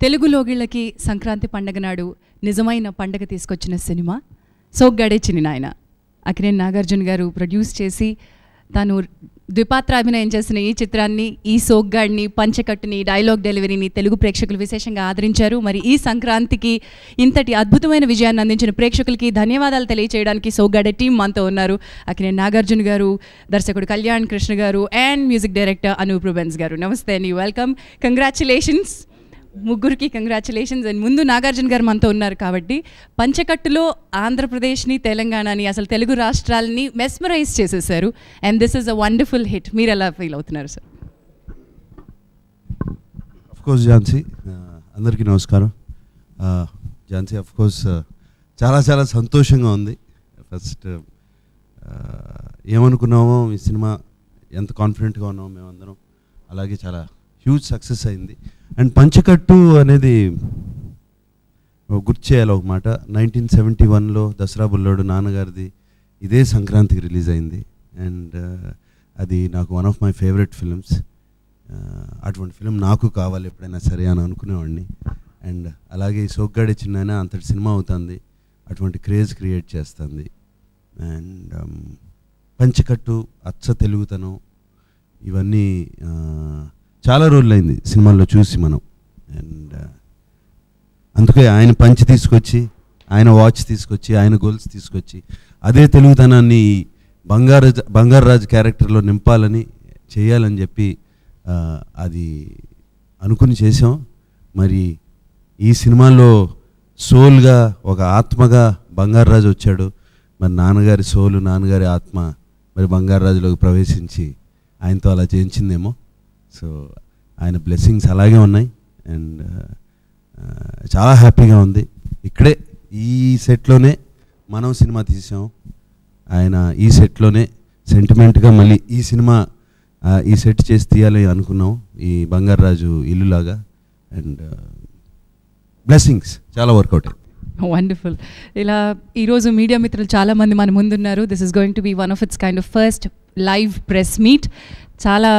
తెలుగు లోగిళ్ళకి సంక్రాంతి పండగ నాడు నిజమైన పండగ తీసుకొచ్చిన సినిమా సోగ్గాడే చిన్ని నాయన. అక్కినేని నాగార్జున గారు ప్రొడ్యూస్ చేసి తాను ద్విపాత్రాభినయం చేసిన ఈ చిత్రాన్ని, ఈ సోగ్గాడిని, పంచకట్టుని, డైలాగ్ డెలివరీని తెలుగు ప్రేక్షకులు విశేషంగా ఆదరించారు. మరి ఈ సంక్రాంతికి ఇంతటి అద్భుతమైన విజయాన్ని అందించిన ప్రేక్షకులకి ధన్యవాదాలు తెలియచేయడానికి సోగ్గాడే టీం మనతో ఉన్నారు. అక్కినేని నాగార్జున గారు, దర్శకుడు కళ్యాణ్ కృష్ణ గారు and music director Anoop Rubens గారు. నమస్తే అండి, వెల్కమ్. కంగ్రాచులేషన్స్ ముగ్గురికి, కంగ్రాచులేషన్స్. అండ్ ముందు నాగార్జున గారు మనతో ఉన్నారు కాబట్టి పంచకట్టులో ఆంధ్రప్రదేశ్ని, తెలంగాణని, అసలు తెలుగు రాష్ట్రాలని మెస్మరైజ్ చేసేసారు. And this is a wonderful hit. మీరు ఎలా ఫీల్ అవుతున్నారు సార్? అఫ్కోర్స్ ఝాన్సీ, అందరికీ నమస్కారం. ఝాన్సీ, అఫ్కోర్స్ చాలా చాలా సంతోషంగా ఉంది. ఫస్ట్ ఏమనుకున్నామో ఈ సినిమా ఎంత కాన్ఫిడెంట్గా ఉన్నామో మేమందరం, అలాగే చాలా హ్యూజ్ సక్సెస్ అయింది. అండ్ పంచకట్టు అనేది గుర్తు చేయాలి ఒక మాట. 1971లో దసరా బుల్లోడు నాన్నగారిది ఇదే సంక్రాంతికి రిలీజ్ అయింది. అండ్ అది నాకు one of my favourite films. అటువంటి ఫిల్మ్ నాకు కావాలి ఎప్పుడైనా సరే అని అనుకునేవాడిని. అండ్ అలాగే ఈ సోగ్గాడే చిన్న అంతటి సినిమా అవుతుంది, అటువంటి క్రేజ్ క్రియేట్ చేస్తుంది. అండ్ పంచకట్టు, అచ్చ తెలుగుతనం, ఇవన్నీ చాలా రోజులైంది సినిమాల్లో చూసి మనం. అండ్ అందుకే ఆయన పంచ్ తీసుకొచ్చి, ఆయన వాచ్ తీసుకొచ్చి, ఆయన గోల్స్ తీసుకొచ్చి అదే తెలుగుతనాన్ని బంగారాజు క్యారెక్టర్లో నింపాలని, చేయాలని చెప్పి అది అనుకుని చేసాం. మరి ఈ సినిమాలో సోల్గా, ఒక ఆత్మగా బంగారాజు వచ్చాడు. మరి నాన్నగారి సోలు, నాన్నగారి ఆత్మ మరి బంగారాజులోకి ప్రవేశించి ఆయనతో అలా చేయించిందేమో. సో ఆయన బ్లెస్సింగ్స్ అలాగే ఉన్నాయి. అండ్ చాలా హ్యాపీగా ఉంది. ఇక్కడే ఈ సెట్లోనే మనం సినిమా తీసాం. ఆయన ఈ సెట్లోనే సెంటిమెంట్గా మళ్ళీ ఈ సినిమా ఈ సెట్ చేసి తీయాలి అనుకున్నాం, ఈ బంగారాజు ఇల్లులాగా. అండ్ బ్లెస్సింగ్స్ చాలా వర్కౌట్ అయింది. వండర్ఫుల్. ఇలా ఈరోజు మీడియా మిత్రులు చాలామంది మన ముందున్నారు. This is going to be one of its kind of first live press meet. చాలా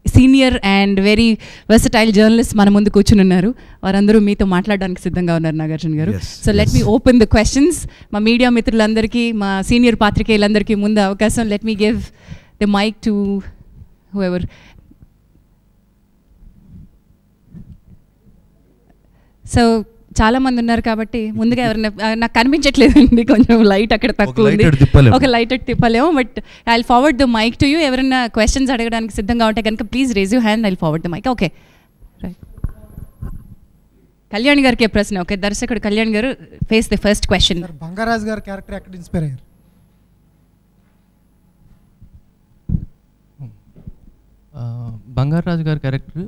senior and very versatile journalist మన ముందు కూర్చుని ఉన్నారు. వారందరూ మీతో మాట్లాడడానికి సిద్ధంగా ఉన్నారు నాగార్జున గారు. So let me open the questions. మా మీడియా మిత్రులందరికీ, మా సీనియర్ పాత్రికేయులందరికీ ముందు అవకాశం. Let me give the mike to whoever. So చాలా మంది ఉన్నారు కాబట్టి ముందుగా ఎవరైనా, నాకు కనిపించట్లేదండి, కొంచెం లైట్ అక్కడ తక్కువ ఉంది, ఒక లైట్ తిప్పలేము. But I will forward the mike to you. ఎవరైనా క్వశ్చన్స్ అడగడానికి సిద్ధంగా ఉంటే కనుక please raise you hand, I will forward the mike. Okay, right. Kalyan గారికి ప్రశ్న. ఓకే, దర్శకుడు Kalyan garu, face the first question. Bangarraju గారి క్యారెక్టర్ ఎక్కడ ఇన్స్పైర్ అయ్యారు? బంగారాజు గారి క్యారెక్టర్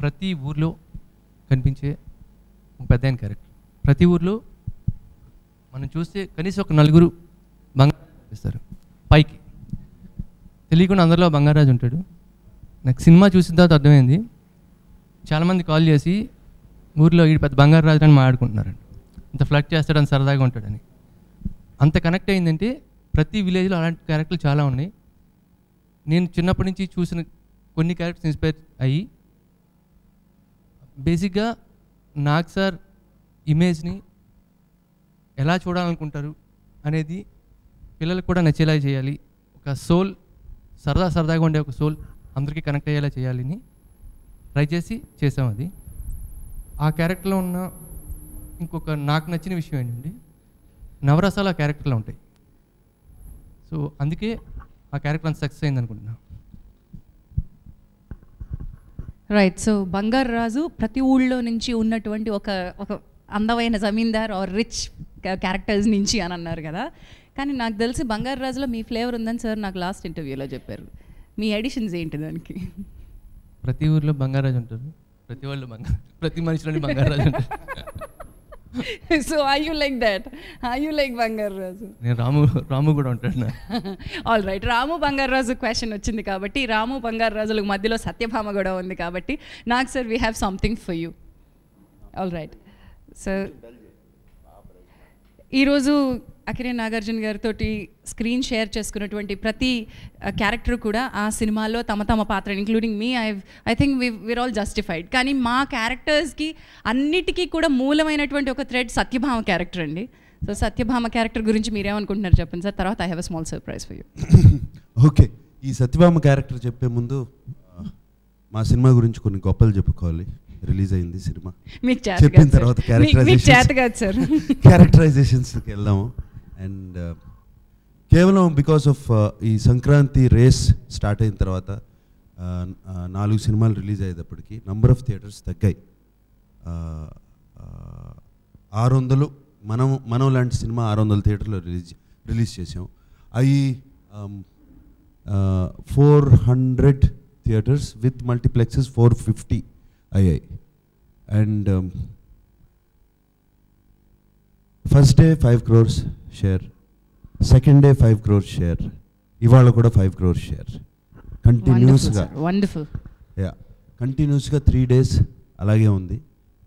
ప్రతి ఊర్లో కనిపించే పెద్ద ఆయన క్యారెక్టర్. ప్రతి ఊర్లో మనం చూస్తే కనీసం ఒక నలుగురు బంగారాజు ఇస్తారు పైకి, తెలియకుండా అందరిలో బంగారాజు ఉంటాడు. నాకు సినిమా చూసిన తర్వాత అర్థమైంది, చాలామంది కాల్ చేసి ఊర్లో ఈ పెద్ద బంగారాజు అని మాట్లాడుకుంటున్నారండి, అంత ఫ్లడ్ చేస్తాడు, అంత సరదాగా ఉంటాడని. అంత కనెక్ట్ అయిందంటే ప్రతి విలేజ్లో అలాంటి క్యారెక్టర్లు చాలా ఉన్నాయి. నేను చిన్నప్పటి నుంచి చూసిన కొన్ని క్యారెక్టర్స్ ఇన్స్పైర్ అయ్యి బేసిక్గా నాగ్ సార్ ఇమేజ్ని ఎలా చూడాలనుకుంటారు అనేది పిల్లలకు కూడా నచ్చేలా చేయాలి. ఒక సోల్, సరదాగా ఉండే ఒక సోల్ అందరికీ కనెక్ట్ అయ్యేలా చేయాలని ట్రై చేసాం. అది ఆ క్యారెక్టర్లో ఉన్న ఇంకొక నాకు నచ్చిన విషయం ఏంటంటే నవరసాలు ఆ క్యారెక్టర్లో ఉంటాయి. సో అందుకే ఆ క్యారెక్టర్ అంత సక్సెస్ అయింది అనుకుంటున్నాను. రైట్. సో బంగారాజు ప్రతి ఊళ్ళో నుంచి ఉన్నటువంటి ఒక అందమైన జమీందార్ ఆర్ రిచ్ క్యారెక్టర్స్ నుంచి అని అన్నారు కదా. కానీ నాకు తెలిసి బంగారాజులో మీ ఫ్లేవర్ ఉందని సార్ నాకు లాస్ట్ ఇంటర్వ్యూలో చెప్పారు. మీ ఎడిషన్స్ ఏంటి దానికి? ప్రతి ఊర్లో బంగారాజు ఉంటారు, ప్రతి మనిషిలోని బంగారాజు ఉంటారు. So are you like that? Are you like Bangarraju? నేను రాము కూడా ఉంటాడు. All right. Ramu Bangarraju question వచ్చింది కాబట్టి, రాము బంగారాజులకు మధ్యలో సత్యభామ కూడా ఉంది కాబట్టి, నాకు sir we have something for you. All right. So ఈరోజు అక్కినేని నాగార్జున గారితో స్క్రీన్ షేర్ చేసుకున్నటువంటి ప్రతి క్యారెక్టర్ కూడా ఆ సినిమాలో తమ తమ పాత్ర, including me, I think we are all justified. కానీ మా క్యారెక్టర్స్కి అన్నిటికీ కూడా మూలమైనటువంటి ఒక థ్రెడ్ సత్యభామ క్యారెక్టర్ అండి. సో సత్యభామ క్యారెక్టర్ గురించి మీరేమనుకుంటున్నారు చెప్పండి సార్, తర్వాత I have a small surprise for you. Okay, ఈ సత్యభామ క్యారెక్టర్ చెప్పే ముందు మా సినిమా గురించి కొన్ని గొప్పలు చెప్పుకోవాలి. రిలీజ్ అయింది సినిమా, మీకు చెప్పిన తర్వాత క్యారెక్టరైజేషన్స్కి వెళ్దాము. అండ్ కేవలం బికాస్ ఆఫ్ ఈ సంక్రాంతి రేస్ స్టార్ట్ అయిన తర్వాత 4 సినిమాలు రిలీజ్ అయ్యేటప్పటికి నంబర్ ఆఫ్ థియేటర్స్ తగ్గాయి. 600 మనం లాంటి సినిమా 600 థియేటర్లో రిలీజ్ చేసాం. అవి 400 థియేటర్స్ విత్ మల్టీప్లెక్సెస్ 450 అయ్యాయి. And first day 5 crores share, second day 5 crores share, ఇవాళ కూడా 5 crores షేర్. కంటిన్యూస్గా కంటిన్యూస్గా 3 days అలాగే ఉంది.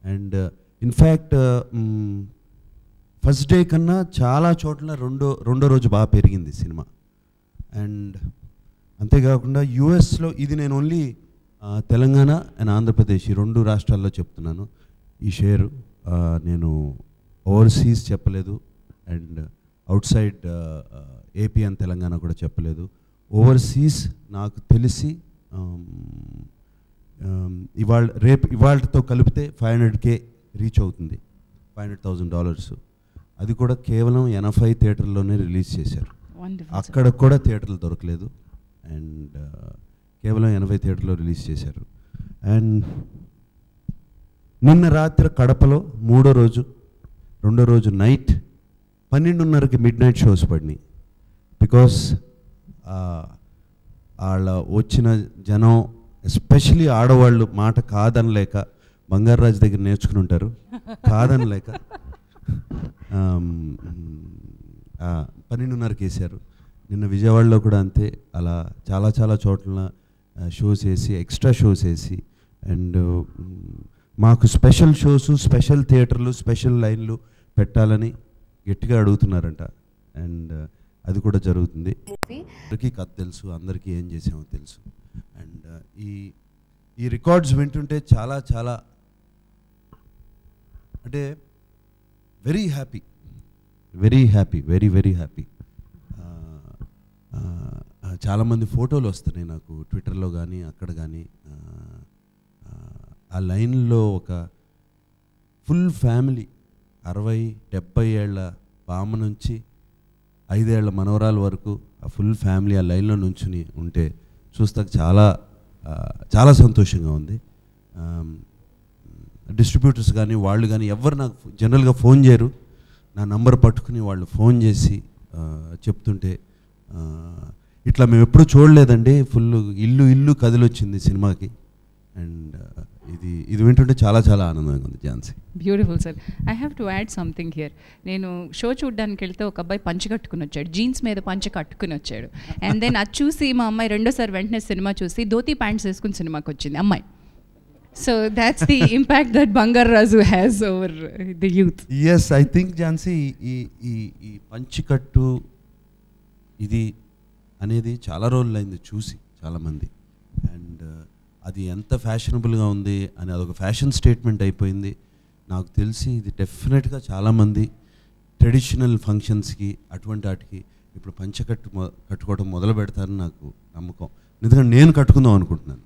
అండ్ ఇన్ఫ్యాక్ట్ ఫస్ట్ డే కన్నా చాలా చోట్ల రెండో రోజు బాగా పెరిగింది సినిమా. అండ్ అంతేకాకుండా యూఎస్లో, ఇది నేను ఓన్లీ తెలంగాణ అండ్ ఆంధ్రప్రదేశ్ ఈ 2 రాష్ట్రాల్లో చెప్తున్నాను ఈ షేరు. నేను ఓవర్సీస్ చెప్పలేదు, and out side AP and Telangana కూడా చెప్పలేదు. ఓవర్సీస్ నాకు తెలిసి ఇవాళతో కలిపితే $500K రీచ్ అవుతుంది, $500,000. అది కూడా కేవలం 80 థియేటర్లోనే రిలీజ్ చేశారు. అక్కడ కూడా థియేటర్లు దొరకలేదు. అండ్ కేవలం 80 థియేటర్లో రిలీజ్ చేశారు. అండ్ నిన్న రాత్రి కడపలో రెండో రోజు నైట్ 12:30కి midnight షోస్ పడినాయి. బికాస్ వాళ్ళ వచ్చిన జనం, ఎస్పెషలీ ఆడవాళ్ళు, మాట కాదనలేక, బంగారాజు దగ్గర నేర్చుకుని ఉంటారు, కాదనలేక 12:30కి వేశారు. నిన్న విజయవాడలో కూడా అంతే, అలా చాలా చోట్ల షోస్ వేసి, ఎక్స్ట్రా షోస్ వేసి, అండ్ మాకు స్పెషల్ షోస్, స్పెషల్ థియేటర్లు, స్పెషల్ లైన్లు పెట్టాలని గట్టిగా అడుగుతున్నారంట. అండ్ అది కూడా జరుగుతుంది. అందరికీ కథ తెలుసు, అందరికీ ఏం చేసామో తెలుసు. అండ్ ఈ రికార్డ్స్ వింటుంటే చాలా అంటే వెరీ హ్యాపీ, వెరీ హ్యాపీ. చాలామంది ఫోటోలు వస్తున్నాయి నాకు ట్విట్టర్లో కానీ అక్కడ కానీ. ఆ లైన్లో ఒక ఫుల్ ఫ్యామిలీ, 60-70 ఏళ్ల బామ్మ నుంచి 5 ఏళ్ల మనవరాల వరకు ఆ ఫుల్ ఫ్యామిలీ ఆ లైన్లో నుంచుని ఉంటే చూస్తాక చాలా సంతోషంగా ఉంది. డిస్ట్రిబ్యూటర్స్ కానీ వాళ్ళు కానీ ఎవరు నాకు జనరల్గా ఫోన్ చేయరు. నా నంబర్ పట్టుకుని వాళ్ళు ఫోన్ చేసి చెప్తుంటే, ఇట్లా మేము ఎప్పుడు చూడలేదండి, ఫుల్ ఇల్లు కదిలొచ్చింది సినిమాకి. అండ్ ఇది వింటుంటే చాలా ఆనందంగా ఉంది. Jhansi, beautiful sir. I have to add something here. నేను షో చూడడానికి వెళ్తే ఒక అబ్బాయి పంచ కట్టుకుని వచ్చాడు, జీన్స్ మీద పంచ కట్టుకుని వచ్చాడు. అండ్ దెన్ అది చూసి మా అమ్మాయి రెండోసారి వెంటనే సినిమా చూసి ధోతి ప్యాంట్స్ వేసుకుని సినిమాకి వచ్చింది అమ్మాయి. So that's the impact that Bangarraju has over the youth. Yes, I think Jhansi ఈ పంచికట్టు ఇది అనేది చాలా రోజులైంది చూసి చాలామంది. అండ్ అది ఎంత ఫ్యాషనబుల్గా ఉంది అని అదొక ఫ్యాషన్ స్టేట్మెంట్ అయిపోయింది. నాకు తెలిసి ఇది డెఫినెట్గా చాలామంది ట్రెడిషనల్ ఫంక్షన్స్కి అటువంటి వాటికి ఇప్పుడు కట్టుకోవడం మొదలు పెడతారని నాకు నమ్మకం. ఎందుకంటే నేను కట్టుకుందాం అనుకుంటున్నాను,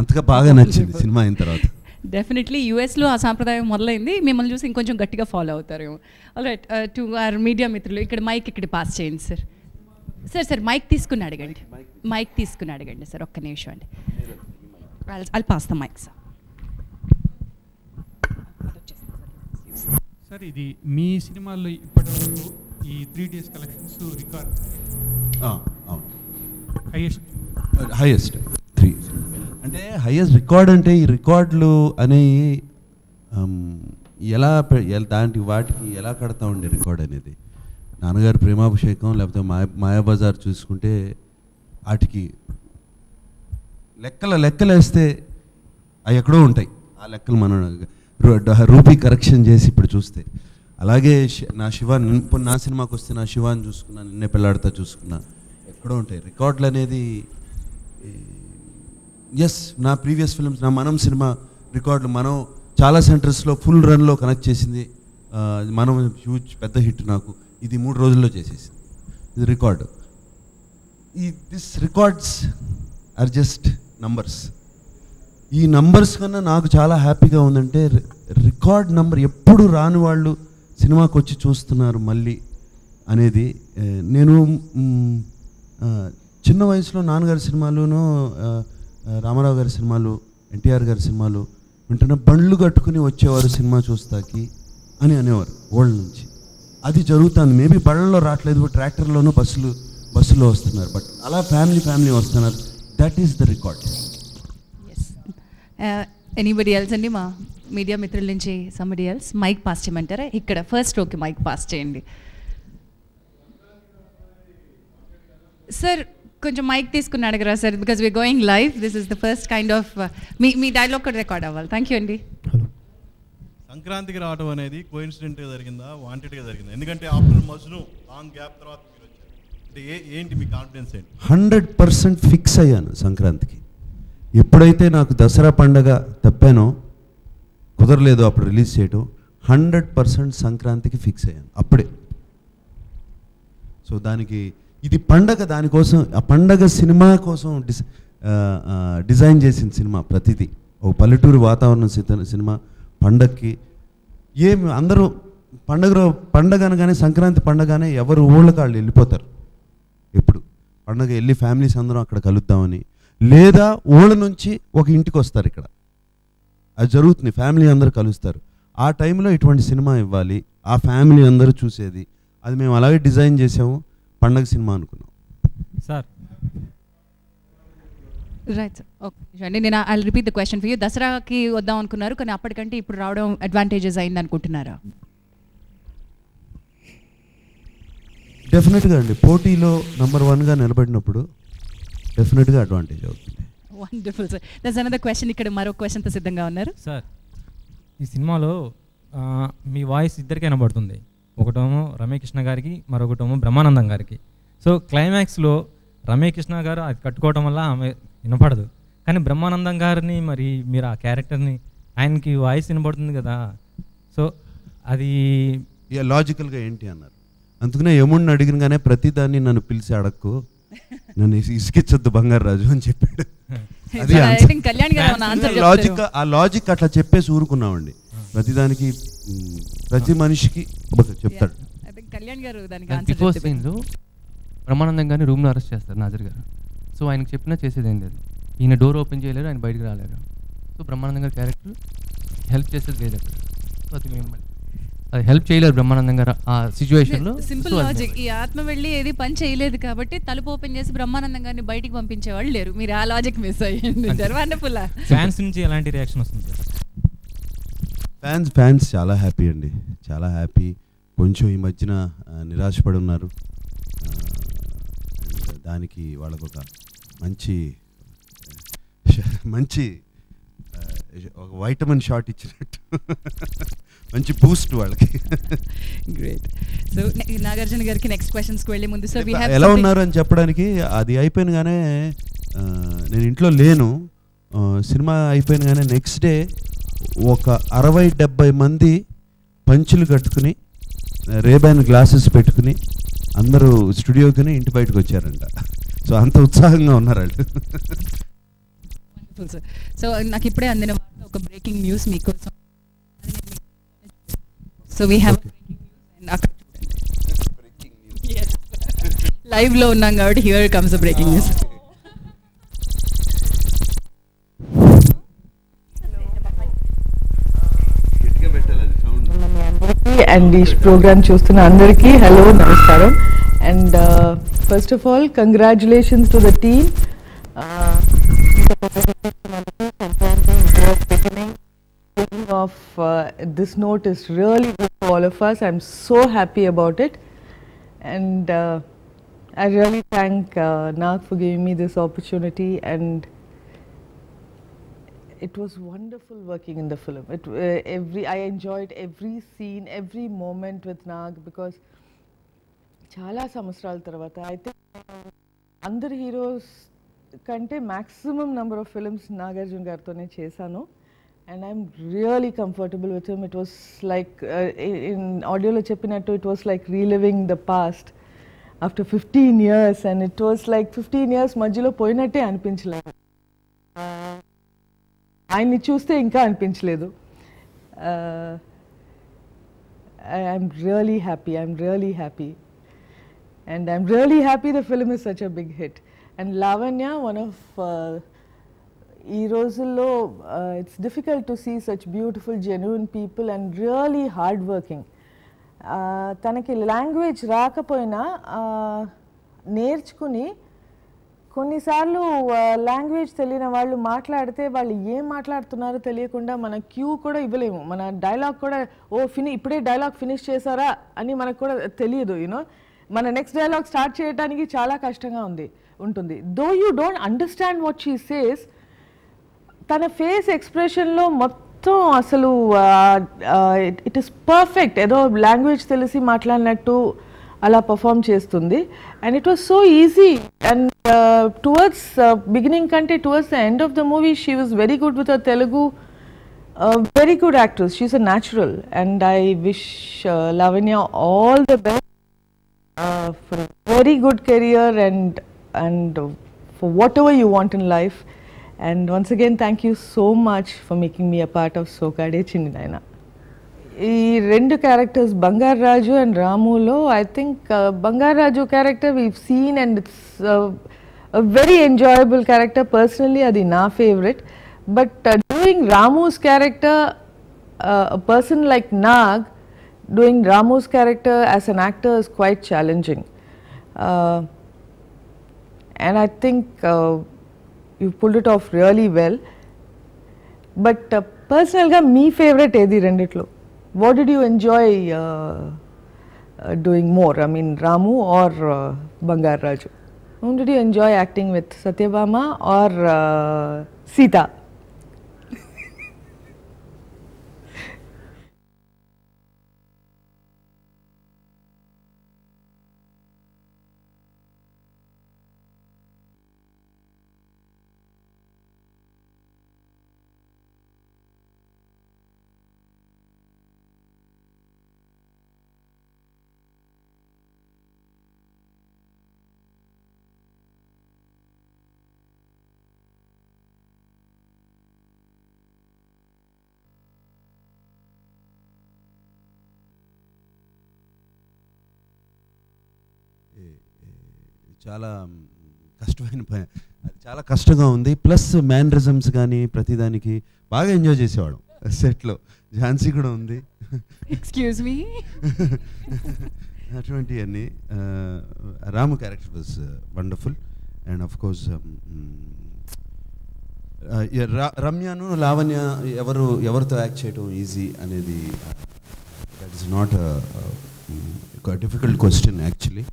అంతగా బాగా నచ్చింది సినిమా అయిన తర్వాత. డెఫినెట్లీ యూఎస్లో ఆ సాంప్రదాయం మొదలైంది, మిమ్మల్ని చూసి ఇంకొంచెం గట్టిగా ఫాలో అవుతారేమో. ఆల్రైట్, టు అవర్ మీడియా మిత్రులు, ఇక్కడ మైక్ ఇక్కడ పాస్ చేయండి సార్. సార్ మైక్ తీసుకుని అడగండి సార్, ఒక్క నిమిషం అండి. I'll pass the mic, sir. Sir, ఇది మీ సినిమాల్లో ఇప్పటివరకు ఈ 3 days కలెక్షన్స్ రికార్డ్ హైయెస్ట్ 3. అంటే హైయెస్ట్ రికార్డ్ అంటే ఈ రికార్డులు అనేవి వాటికి ఎలా కడతా ఉండే రికార్డ్ అనేది. నాన్నగారు ప్రేమాభిషేకం లేకపోతే మాయాబజార్ చూసుకుంటే వాటికి లెక్కలేస్తే అవి ఎక్కడో ఉంటాయి. ఆ లెక్కలు మనం రూపీ కరెక్షన్ చేసి ఇప్పుడు చూస్తే అలాగే నా శివ నా సినిమాకి వస్తే నా శివాని చూసుకున్నా, నిన్నే పెళ్ళాడుతా చూసుకున్నా, ఎక్కడో ఉంటాయి రికార్డులు అనేది. ఎస్, నా ప్రీవియస్ ఫిల్మ్స్, నా మనం సినిమా రికార్డులు మనం చాలా సెంటర్స్లో ఫుల్ రన్లో కనెక్ట్ చేసింది. మనం హ్యూజ్ పెద్ద హిట్ నాకు, ఇది 3 రోజుల్లో చేసేసింది. ఇది record. This records are just numbers. ఈ నంబర్స్ కన్నా నాకు చాలా హ్యాపీగా ఉందంటే రికార్డ్ నంబర్ ఎప్పుడు రాని వాళ్ళు సినిమాకి వచ్చి చూస్తున్నారు మళ్ళీ అనేది. నేను చిన్న వయసులో నాన్నగారి సినిమాలును, రామారావు గారి సినిమాలు, ఎన్టీఆర్ గారి సినిమాలు వెంటనే బండ్లు కట్టుకుని వచ్చేవారు సినిమా చూస్తాకి అని అనేవారు ఓల్డ్ నుంచి. అది జరుగుతుంది. మేబీ బళ్ళలో రావట్లేదు, ట్రాక్టర్లోనూ బస్సులో వస్తున్నారు. బట్ అలా ఫ్యామిలీ వస్తున్నారు. That is the record. Anybody else అండి, మా మీడియా మిత్రుల నుంచి సంబడి ఎల్స్ మైక్ పాస్ చేయమంటారా? ఇక్కడ ఫస్ట్ రోకి మైక్ పాస్ చేయండి సార్. కొంచెం మైక్ తీసుకుని అడగరా sir, because we are going live. This is the first kind of మీ డైలాగ్ కూడా రికార్డ్ అవ్వాలి. థ్యాంక్ యూ అండి. సంక్రాంతికి రావడం అనేది కోఇన్సిడెంట్గా జరిగిందా, వాంటెడ్గా జరిగిందా? ఎందుకంటే ఆఫ్టర్ మజ్ను లాంగ్ గ్యాప్ తర్వాత మీరు వచ్చారు. అంటే ఏంటి మీ కాన్ఫిడెన్స్ ఏంటి? 100% ఫిక్స్ అయ్యాను సంక్రాంతికి. ఎప్పుడైతే నాకు దసరా పండగ తప్పానో, కుదరలేదు అప్పుడు రిలీజ్ చేయడం, 100% సంక్రాంతికి ఫిక్స్ అయ్యాను అప్పుడే. సో దానికి ఇది పండగ, దానికోసం ఆ పండగ సినిమా కోసం డిజైన్ చేసిన సినిమా ప్రతిదీ. ఒక పల్లెటూరు వాతావరణం సినిమా పండగకి. ఏమి అందరూ పండగ అనగానే, సంక్రాంతి పండగనే ఎవరు ఊళ్ళకి వాళ్ళు వెళ్ళిపోతారు. ఎప్పుడు పండగ వెళ్ళి ఫ్యామిలీస్ అందరం అక్కడ కలుద్దామని, లేదా ఊళ్ళ నుంచి ఒక ఇంటికి వస్తారు ఇక్కడ. అది జరుగుతుంది, ఫ్యామిలీ అందరూ కలుస్తారు. ఆ టైంలో ఇటువంటి సినిమా ఇవ్వాలి, ఆ ఫ్యామిలీ అందరూ చూసేది. అది మేము అలాగే డిజైన్ చేసాము, పండగ సినిమా అనుకున్నాం సార్. రైట్ సార్, ఓకే అండి. నేను I repeat the question for you. దసరాకి వద్దాం అనుకున్నారు, కానీ అప్పటికంటే ఇప్పుడు రావడం అడ్వాంటేజెస్ అయింది అనుకుంటున్నారా? డెఫినెట్గా అండి. పోటీలో నెంబర్ 1గా నిలబడినప్పుడు డెఫినెట్గా అడ్వాంటేజ్ అవుతుంది. Wonderful sir. That's another question. ఇక్కడ మరో క్వశ్చన్తో సిద్ధంగా ఉన్నారు సార్. ఈ సినిమాలో మీ వాయిస్ ఇద్దరికి వినబడుతుంది. ఒకటేమో రమ్యకృష్ణ గారికి, మరొకటేమో బ్రహ్మానందం గారికి. సో క్లైమాక్స్లో రమ్యకృష్ణ గారు అది కట్టుకోవడం వల్ల ఆమె వినపడదు, కానీ బ్రహ్మానందం గారిని మరి మీరు ఆ క్యారెక్టర్ని, ఆయనకి వాయిస్ వినబడుతుంది కదా. సో అది లాజికల్గా ఏంటి అన్నారు. అందుకనే యముడిని అడిగినగానే ప్రతిదాన్ని నన్ను పిలిచి అడక్కు, నన్ను ఇసుకిచ్చొద్దు బంగారు రాజు అని చెప్పాడు. అది లాజిక్. ఆ లాజిక్ అట్లా చెప్పేసి ఊరుకున్నామండి. ప్రతిదానికి ప్రతి మనిషికి చెప్తాడు. బిఫోర్ సీన్లో బ్రహ్మానందం గారిని రూమ్లో అరెస్ట్ చేస్తారు నాజర్ గారు. సో ఆయనకు చెప్పినా చేసేది ఏం లేదు. ఈయన డోర్ ఓపెన్ చేయలేరు, ఆయన బయటకు రాలేరు. సో బ్రహ్మానందం గారి క్యారెక్టర్ హెల్ప్ చేసేది లేదు అక్కడ. సో అది మేము అది హెల్ప్ చేయలేరు బ్రహ్మానందం గారు ఆ సిచ్యువేషన్లో. Simple logic. ఈ ఆత్మ వెళ్ళి ఏది పని చేయలేదు కాబట్టి తలుపు ఓపెన్ చేసి బ్రహ్మానందం గారిని బయటికి పంపించేవాళ్ళు లేరు. మీరు ఆ లాజిక్ మిస్ అయ్యింది. వండర్ఫుల్. ఫ్యాన్స్ నుంచి ఎలాంటి రియాక్షన్ వస్తుంది? ఫ్యాన్స్ చాలా హ్యాపీ అండి, చాలా హ్యాపీ. కొంచెం ఈ మధ్యన నిరాశపడి ఉన్నారు. దానికి వాళ్ళకు ఒక మంచి ఒక వైటమిన్ షాట్ ఇచ్చినట్టు మంచి బూస్ట్ వాళ్ళకి. గ్రేట్. సో నాగార్జున గారికి నెక్స్ట్ క్వశ్చన్స్కి వెళ్ళే ముందు సార్ ఎలా ఉన్నారు అని చెప్పడానికి, అది అయిపోయినగానే నేను ఇంట్లో లేను, సినిమా అయిపోయినగానే నెక్స్ట్ డే ఒక 60-70 మంది పంచులు కట్టుకుని రేబాన్ గ్లాసెస్ పెట్టుకుని అందరూ స్టూడియోకి ఇంటి బయటకు వచ్చారంట. సో అంత ఉత్సాహంగా ఉన్నారు వాళ్ళు. సో నాకు ఇప్పుడే అందిన ఒక బ్రేకింగ్ న్యూస్ మీకోసం. సో వీ హ్యావ్ లైవ్ లో ఉన్నాం కాబట్టి here comes breaking news. And ఈ ప్రోగ్రామ్ చూస్తున్న అందరికీ హలో, నమస్కారం. And first of all congratulations to the team. Of this note is really good for all of us. I'm so happy about it, and I really thank Nag for giving me this opportunity. And it was wonderful working in the film. I enjoyed every scene, every moment with Nag, because చాలా సంవత్సరాల తర్వాత I think అందరు heroes కంటే maximum number of films Nagarjuna గారితోనే చేశాను. And I'm really comfortable with him. It was like in ఆడియోలో చెప్పినట్టు it was like reliving the past after 15 years, and it was like 15 years మధ్యలో పోయినట్టే అనిపించలేదు. ఆయన్ని చూస్తే ఇంకా అనిపించలేదు. I'm really happy and I'm really happy the film is such a big hit. And Lavanya, one of ee rojullo it's difficult to see such beautiful, genuine people and really hard working. Tanaki language రాకపోయినా నేర్చుకుని కొన్నిసార్లు language తెలియని వాళ్ళు మాట్లాడితే వాళ్ళు ఏం మాట్లాడుతున్నారో తెలియకుండా మన క్యూ కూడా ఇవ్వలేము. మన డైలాగ్ కూడా ఇప్పుడే డైలాగ్ ఫినిష్ చేశారా అని మనకు కూడా తెలియదు. మన నెక్స్ట్ డైలాగ్ స్టార్ట్ చేయడానికి చాలా కష్టంగా ఉంటుంది. Though you don't understand what she says, తన ఫేస్ ఎక్స్ప్రెషన్లో మొత్తం అసలు ఇట్ ఈస్ పర్ఫెక్ట్. ఏదో లాంగ్వేజ్ తెలిసి మాట్లాడినట్టు అలా పర్ఫామ్ చేస్తుంది. And it was so easy. And towards beginning కంటే towards the end of the movie she was very good with a Telugu. Very good actress. She is a natural. And I wish Lavanya all the best for a very good career and for whatever you want in life. And once again, thank you so much for making me a part of Sokade Chinni Naina. ఈ రెండు characters బంగారు రాజు and రాములో I think బంగారు రాజు character we've seen and it's a very enjoyable character. Personally అది నా favorite. But doing Ramu's character, a person like Nag doing Ramu's character as an actor is quite challenging, and I think you pulled it off really well. But personal ga me favorite edi renditlo. What did you enjoy doing more? I mean, Ramu or Bangar Raju? Whom did you enjoy acting with, Satyabama or Sita? చాలా కష్టమైన పని, అది చాలా కష్టంగా ఉంది. Plus mannerisms కానీ ప్రతిదానికి బాగా ఎంజాయ్ చేసేవాడు సెట్లో. ఝాన్సీ కూడా ఉంది, ఎక్స్క్యూజ్ మీ, అటువంటి అన్ని. Ramu character was wonderful. And of course రమ్యను లావణ్య ఎవరితో యాక్ట్ చేయడం ఈజీ అనేది that is not difficult question actually.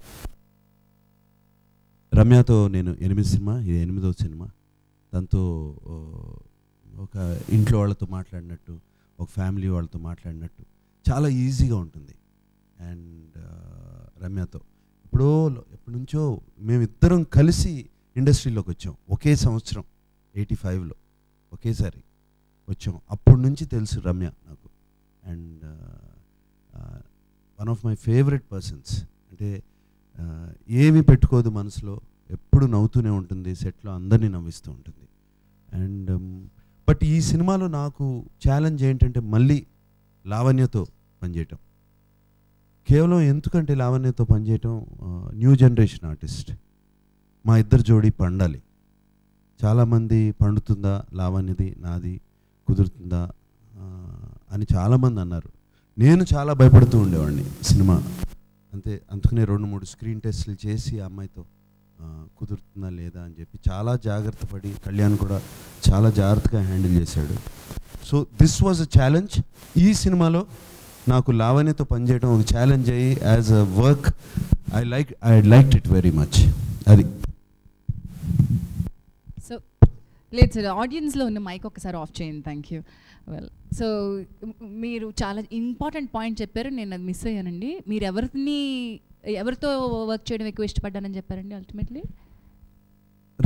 రమ్యతో నేను 8 సినిమా, ఇది 8వ సినిమా. దాంతో ఒక ఇంట్లో వాళ్ళతో మాట్లాడినట్టు, ఒక ఫ్యామిలీ వాళ్ళతో మాట్లాడినట్టు చాలా ఈజీగా ఉంటుంది. అండ్ రమ్యతో ఎప్పటి నుంచో మేమిద్దరం కలిసి ఇండస్ట్రీలోకి వచ్చాం. ఒకే సంవత్సరం 85లో ఒకేసారి వచ్చాం. అప్పటి నుంచి తెలుసు రమ్య నాకు. And one of my favourite persons. అంటే ఏమి పెట్టుకోదు మనసులో, ఎప్పుడు నవ్వుతూనే ఉంటుంది, సెట్లో అందరినీ నవ్విస్తూ ఉంటుంది. అండ్ బట్ ఈ సినిమాలో నాకు ఛాలెంజ్ ఏంటంటే మళ్ళీ లావణ్యతో పనిచేయటం. కేవలం ఎందుకంటే లావణ్యతో పనిచేయటం, న్యూ జనరేషన్ ఆర్టిస్ట్, మా ఇద్దరు జోడీ పండాలి. చాలామంది పండుతుందా లావణ్యది నాది కుదురుతుందా అని చాలామంది అన్నారు. నేను చాలా భయపడుతూ ఉండేవాడిని సినిమా. అందుకనే 2-3 స్క్రీన్ టెస్ట్లు చేసి ఆ అమ్మాయితో కుదురుతుందా లేదా అని చెప్పి చాలా జాగ్రత్త పడి, కళ్యాణ్ కూడా చాలా జాగ్రత్తగా హ్యాండిల్ చేశాడు. So this was a challenge. ఈ సినిమాలో నాకు లావణ్యతో పనిచేయడం ఒక ఛాలెంజ్ అయ్యి as a work I liked it very much. అది సో లేదు సార్, ఆడియన్స్లో ఉన్న మైక్ ఒకసారి ఆఫ్ చేయండి. Thank you. వెల్, సో మీరు చాలా ఇంపార్టెంట్ పాయింట్ చెప్పారు, నేను అది మిస్ అయ్యానండి. మీరు ఎవరితో వర్క్ చేయడం ఎక్కువ ఇష్టపడ్డానని చెప్పారండి అల్టిమేట్లీ?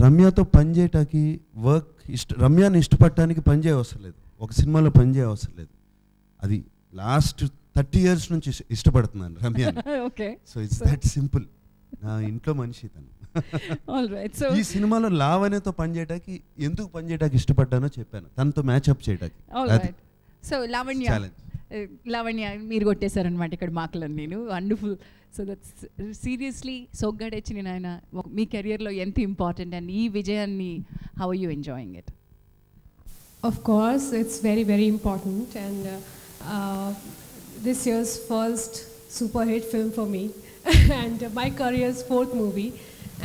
రమ్యతో పనిచేయటానికి రమ్యాని ఇష్టపడటానికి పనిచేయ అవసరం లేదు, ఒక సినిమాలో పనిచేయ అవసరం లేదు. అది లాస్ట్ 30 years నుంచి ఇష్టపడుతున్నాను రమ్యాని. Okay, so it's that simple. నా ఇంట్లో మనిషి తను. ఆల్రైట్. సో ఈ సినిమాలో లావణ్యతో పనిచేయడానికి ఎందుకు పనిచేయడానికి ఇష్టపడ్డానో చెప్పాను, తనతో మ్యాచ్అప్ చేయడానికి. Alright. So Lavanya, challenge. Lavanya మీరు కొట్టేశారనమాట ఇక్కడ మార్కులను. నేను wonderful. So that's seriously Soggade Chinni Nayana మీ కెరియర్లో ఎంత ఇంపార్టెంట్, అండ్ ఈ విజయాన్ని how are you enjoying it? Of course, it's very, very important, and this year's first super hit film for me, and my career's 4th movie,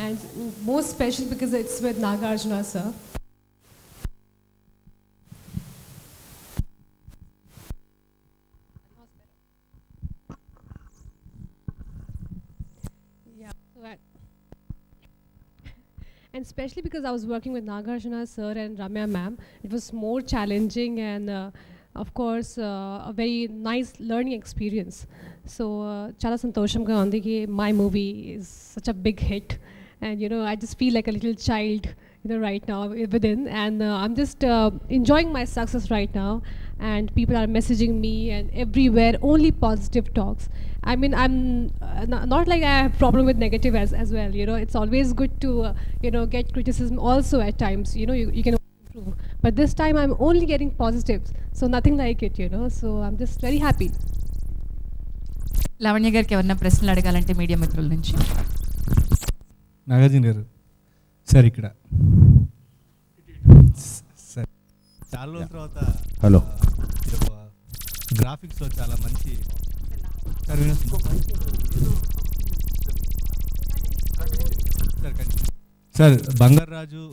and most special because it's with Nagarjuna sir. Yeah, and especially because I was working with Nagarjuna sir and Ramya ma'am, it was more challenging and of course a very nice learning experience. So chala santoshamga undi ki my movie is such a big hit, and I just feel like a little child right now within, and I'm just enjoying my success right now, and people are messaging me and everywhere only positive talks. I mean, I'm not like I have problem with negative as well. It's always good to get criticism also at times. You can improve, but this time I'm only getting positives, so nothing like it. So I'm just very happy. Lavanya గారికి ఏమన్నా ప్రశ్నలు అడగాలంటే media మిత్రుల నుంచి. నాగార్జున గారు sir ఇక్కడ sir చాలా రోజుల తర్వాత హలో గ్రాఫిక్స్లో చాలా మంచి sir Bangarraju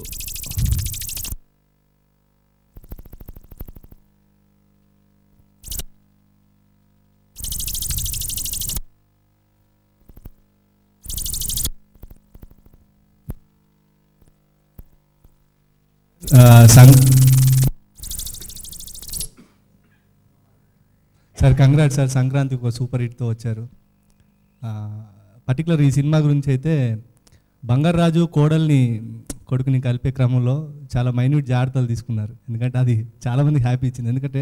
sir congrat sir, సంక్రాంతికి ఒక సూపర్ హిట్తో వచ్చారు. పర్టికులర్ ఈ సినిమా గురించి అయితే బంగారాజు కొడుకుని కలిపే క్రమంలో చాలా మైన్యూట్ జాగ్రత్తలు తీసుకున్నారు, ఎందుకంటే అది చాలామందికి హ్యాపీ ఇచ్చింది. ఎందుకంటే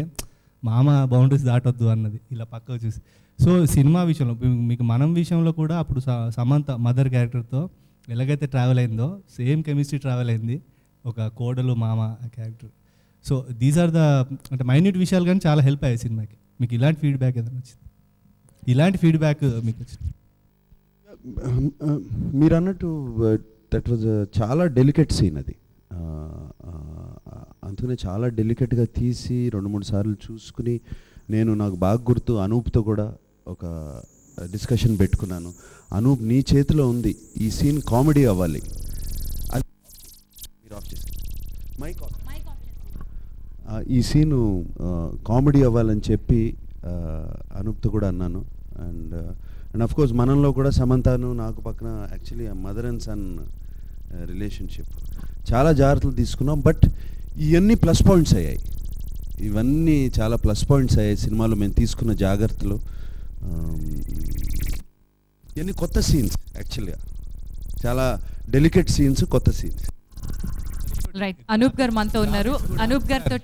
మామ బౌండరీస్ దాటొద్దు అన్నది ఇలా పక్కకు చూసి. సో సినిమా విషయంలో మీకు మనం విషయంలో కూడా అప్పుడు సమంత మదర్ క్యారెక్టర్తో ఎలాగైతే ట్రావెల్ అయిందో సేమ్ కెమిస్ట్రీ ట్రావెల్ అయింది ఒక కోడలు మామ character. So these are the అంటే మైన్యూట్ విషయాలు కానీ చాలా హెల్ప్ అయ్యాయి సినిమాకి. మీకు ఇలాంటి ఫీడ్బ్యాక్ ఏదైనా వచ్చింది? ఇలాంటి ఫీడ్బ్యాక్ మీకు వచ్చింది? మీరు అన్నట్టు దట్ వాజ్ చాలా డెలికేట్ సీన్ అది. అందుకనే చాలా డెలికేట్గా తీసి 2-3 సార్లు చూసుకుని నాకు బాగా గుర్తు అనూప్తో కూడా ఒక డిస్కషన్ పెట్టుకున్నాను. అనూప్, నీ చేతిలో ఉంది, ఈ సీన్ కామెడీ అవ్వాలి, అది మీరు ఆఫ్ చేసి మైక్ ఆఫ్, ఈ సీను కామెడీ అవ్వాలని చెప్పి అనూప్తో కూడా అన్నాను. అండ్ అఫ్ కోర్స్ మనంలో కూడా సమంతను నాకు పక్కన actually mother and son relationship చాలా జాగ్రత్తలు తీసుకున్నాం. బట్ ఇవన్నీ ప్లస్ పాయింట్స్ అయ్యాయి, ఇవన్నీ చాలా ప్లస్ పాయింట్స్ అయ్యాయి సినిమాలో మేము తీసుకున్న జాగ్రత్తలు. ఇవన్నీ కొత్త సీన్స్, యాక్చువల్గా చాలా డెలికేట్ సీన్స్, కొత్త సీన్స్. రైట్, అనూప్ గారు మనతో ఉన్నారు. అనూప్ గారితో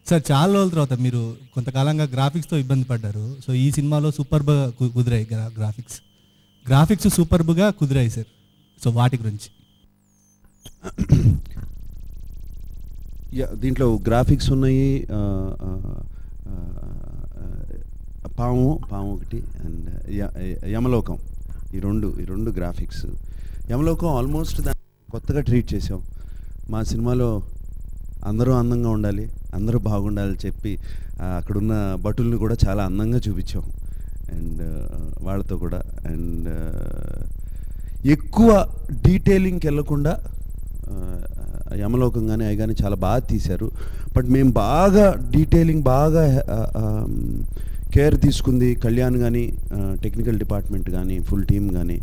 సార్ చాలా రోజుల తర్వాత మీరు కొంతకాలంగా గ్రాఫిక్స్తో ఇబ్బంది పడ్డారు. సో ఈ సినిమాలో సూపర్గా కుదిరాయి గ్రాఫిక్స్ సూపర్గా కుదిరాయి సార్. సో వాటి గురించి దీంట్లో గ్రాఫిక్స్ ఉన్నాయి, పాము ఒకటి అండ్ యమలోకం, ఈ రెండు గ్రాఫిక్స్. యమలోకం ఆల్మోస్ట్ దాన్ని కొత్తగా ట్రీట్ చేసాం. మా సినిమాలో అందరూ అందంగా ఉండాలి, అందరూ బాగుండాలి చెప్పి అక్కడున్న భటుల్ని కూడా చాలా అందంగా చూపించాం అండ్ వాళ్ళతో కూడా. అండ్ ఎక్కువ డీటెయిలింగ్కి వెళ్ళకుండా యమలోకం కానీ అవి కానీ చాలా బాగా తీశారు. బట్ మేము బాగా డీటెయిలింగ్ బాగా కేర్ తీసుకుంది కళ్యాణ్ కానీ టెక్నికల్ డిపార్ట్మెంట్ కానీ ఫుల్ టీమ్ కానీ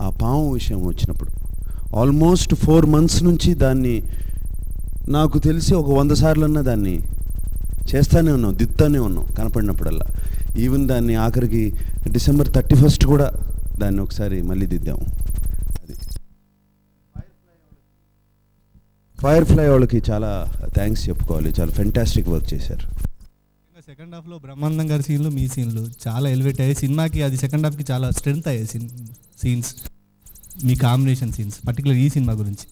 ఆ పాము విషయం వచ్చినప్పుడు. ఆల్మోస్ట్ 4 months నుంచి దాన్ని నాకు తెలిసి ఒక 100 సార్లన్నా దాన్ని చేస్తూనే ఉన్నాం, దిద్దుతూనే ఉన్నాం కనపడినప్పుడల్లా. ఈవెన్ దాన్ని ఆఖరికి December 31st కూడా దాన్ని ఒకసారి మళ్ళీ దిద్దాము. అది ఫైర్ఫ్లై వాళ్ళకి చాలా థ్యాంక్స్ చెప్పుకోవాలి, చాలా ఫెంటాస్టిక్ వర్క్ చేశారు. సెకండ్ హాఫ్లో బ్రహ్మానందం గారి సీన్లు, మీ సీన్లు చాలా ఎలివేట్ అయ్యాయి సినిమాకి. అది సెకండ్ హాఫ్కి చాలా స్ట్రెంత్ అయ్యాయి సీన్స్, మీ కాంబినేషన్ సీన్స్, పర్టికులర్ ఈ సినిమా గురించి.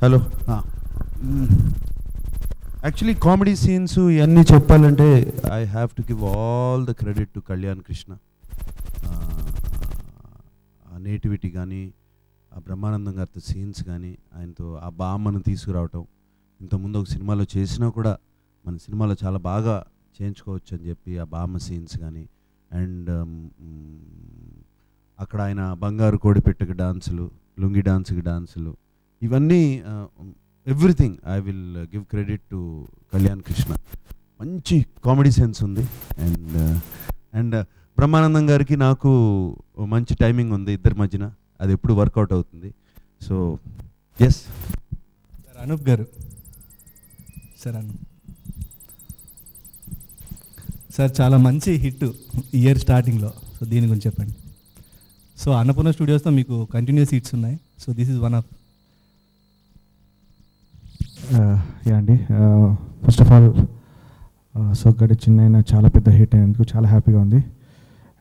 హలో, యాక్చువల్లీ కామెడీ సీన్స్ ఇవన్నీ చెప్పాలంటే I have to give all the credit to Kalyan Krishna. ఆ నేటివిటీ కానీ, ఆ బ్రహ్మానందం గారితో సీన్స్ కానీ, ఆయనతో ఆ బామ్మను తీసుకురావటం, ఇంతకుముందు ఒక సినిమాలో చేసినా కూడా మన సినిమాలో చాలా బాగా చేయించుకోవచ్చు అని చెప్పి ఆ బామ్మ సీన్స్ కానీ, అండ్ అక్కడ ఆయన బంగారు కోడిపెట్టకి డాన్సులు, లుంగి డాన్స్కి డాన్సులు, ఇవన్నీ everything I will give credit to Kalyan Krishna. మంచి కామెడీ సెన్స్ ఉంది. అండ్ బ్రహ్మానందం గారికి నాకు మంచి టైమింగ్ ఉంది ఇద్దరి మధ్యన, అది ఎప్పుడు వర్కౌట్ అవుతుంది. So yes. సార్ అనూప్ గారు, సార్ చాలా మంచి హిట్ ఇయర్ స్టార్టింగ్లో, సో దీని గురించి చెప్పండి. సో అన్నపూర్ణ స్టూడియోస్తో మీకు కంటిన్యూస్ హిట్స్ ఉన్నాయి, so this is one of. Yeah అండి, ఫస్ట్ ఆఫ్ ఆల్ సోగ్గాడే చిన్నైనా చాలా పెద్ద హిట్ అయినందుకు చాలా హ్యాపీగా ఉంది.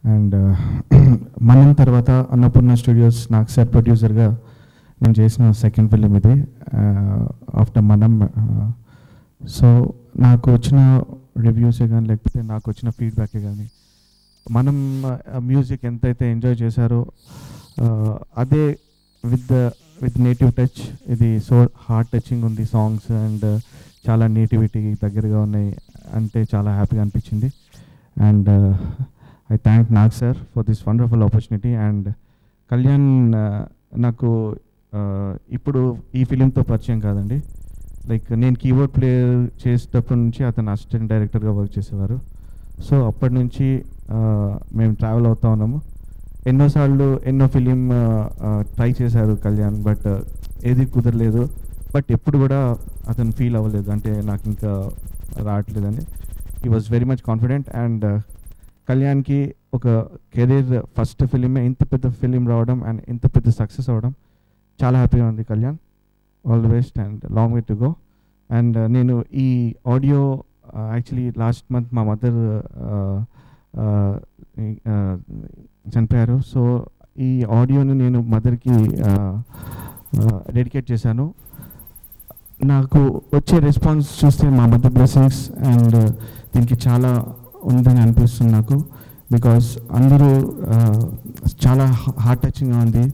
అండ్ మనం తర్వాత అన్నపూర్ణ స్టూడియోస్ నాకు సార్ ప్రొడ్యూసర్గా నేను చేసిన సెకండ్ ఫిలిం ఇది ఆఫ్టర్ మనం. సో నాకు వచ్చిన రివ్యూసే కానీ లేకపోతే నాకు వచ్చిన ఫీడ్బ్యాకే కానీ మనం మ్యూజిక్ ఎంతైతే ఎంజాయ్ చేశారో అదే విత్ నేటివ్ టచ్, ఇది సో హార్ట్ టచింగ్ ఉంది సాంగ్స్ అండ్ చాలా నేటివిటీ దగ్గరగా ఉన్నాయి అంటే చాలా హ్యాపీగా అనిపించింది. And I thank Nag sir for this wonderful opportunity. And Kalyan నాకు ఇప్పుడు ఈ ఫిలింతో పరిచయం కాదండి, లైక్ నేను కీబోర్డ్ ప్లే చేసేటప్పటి నుంచి అతను అసిస్టెంట్ డైరెక్టర్గా వర్క్ చేసేవారు. సో అప్పటి నుంచి మేము ట్రావెల్ అవుతూ ఉన్నాము. ఎన్నోసార్లు ఎన్నో ఫిలిం ట్రై చేశారు కళ్యాణ్, బట్ ఏది కుదరలేదు. బట్ ఎప్పుడు కూడా అతను ఫీల్ అవ్వలేదు అంటే నాకు ఇంకా రావట్లేదని. He was very much confident. And కళ్యాణ్కి ఒక కెరీర్ ఫస్ట్ ఫిలిమే ఇంత పెద్ద ఫిలిం రావడం అండ్ ఇంత పెద్ద సక్సెస్ అవ్వడం చాలా హ్యాపీగా ఉంది Kalyan. All the best and long way to go. And నేను ఈ ఆడియో యాక్చువల్లీ లాస్ట్ మంత్ మా మదర్ చనిపోయారు. సో ఈ ఆడియోని నేను మదర్కి డెడికేట్ చేశాను. నాకు వచ్చే రెస్పాన్స్ చూస్తే మా మదర్ బ్లెస్సింగ్స్ అండ్ దీనికి చాలా ఉందని అనిపిస్తుంది నాకు. బికాస్ అందరూ చాలా హార్ట్ టచింగ్గా ఉంది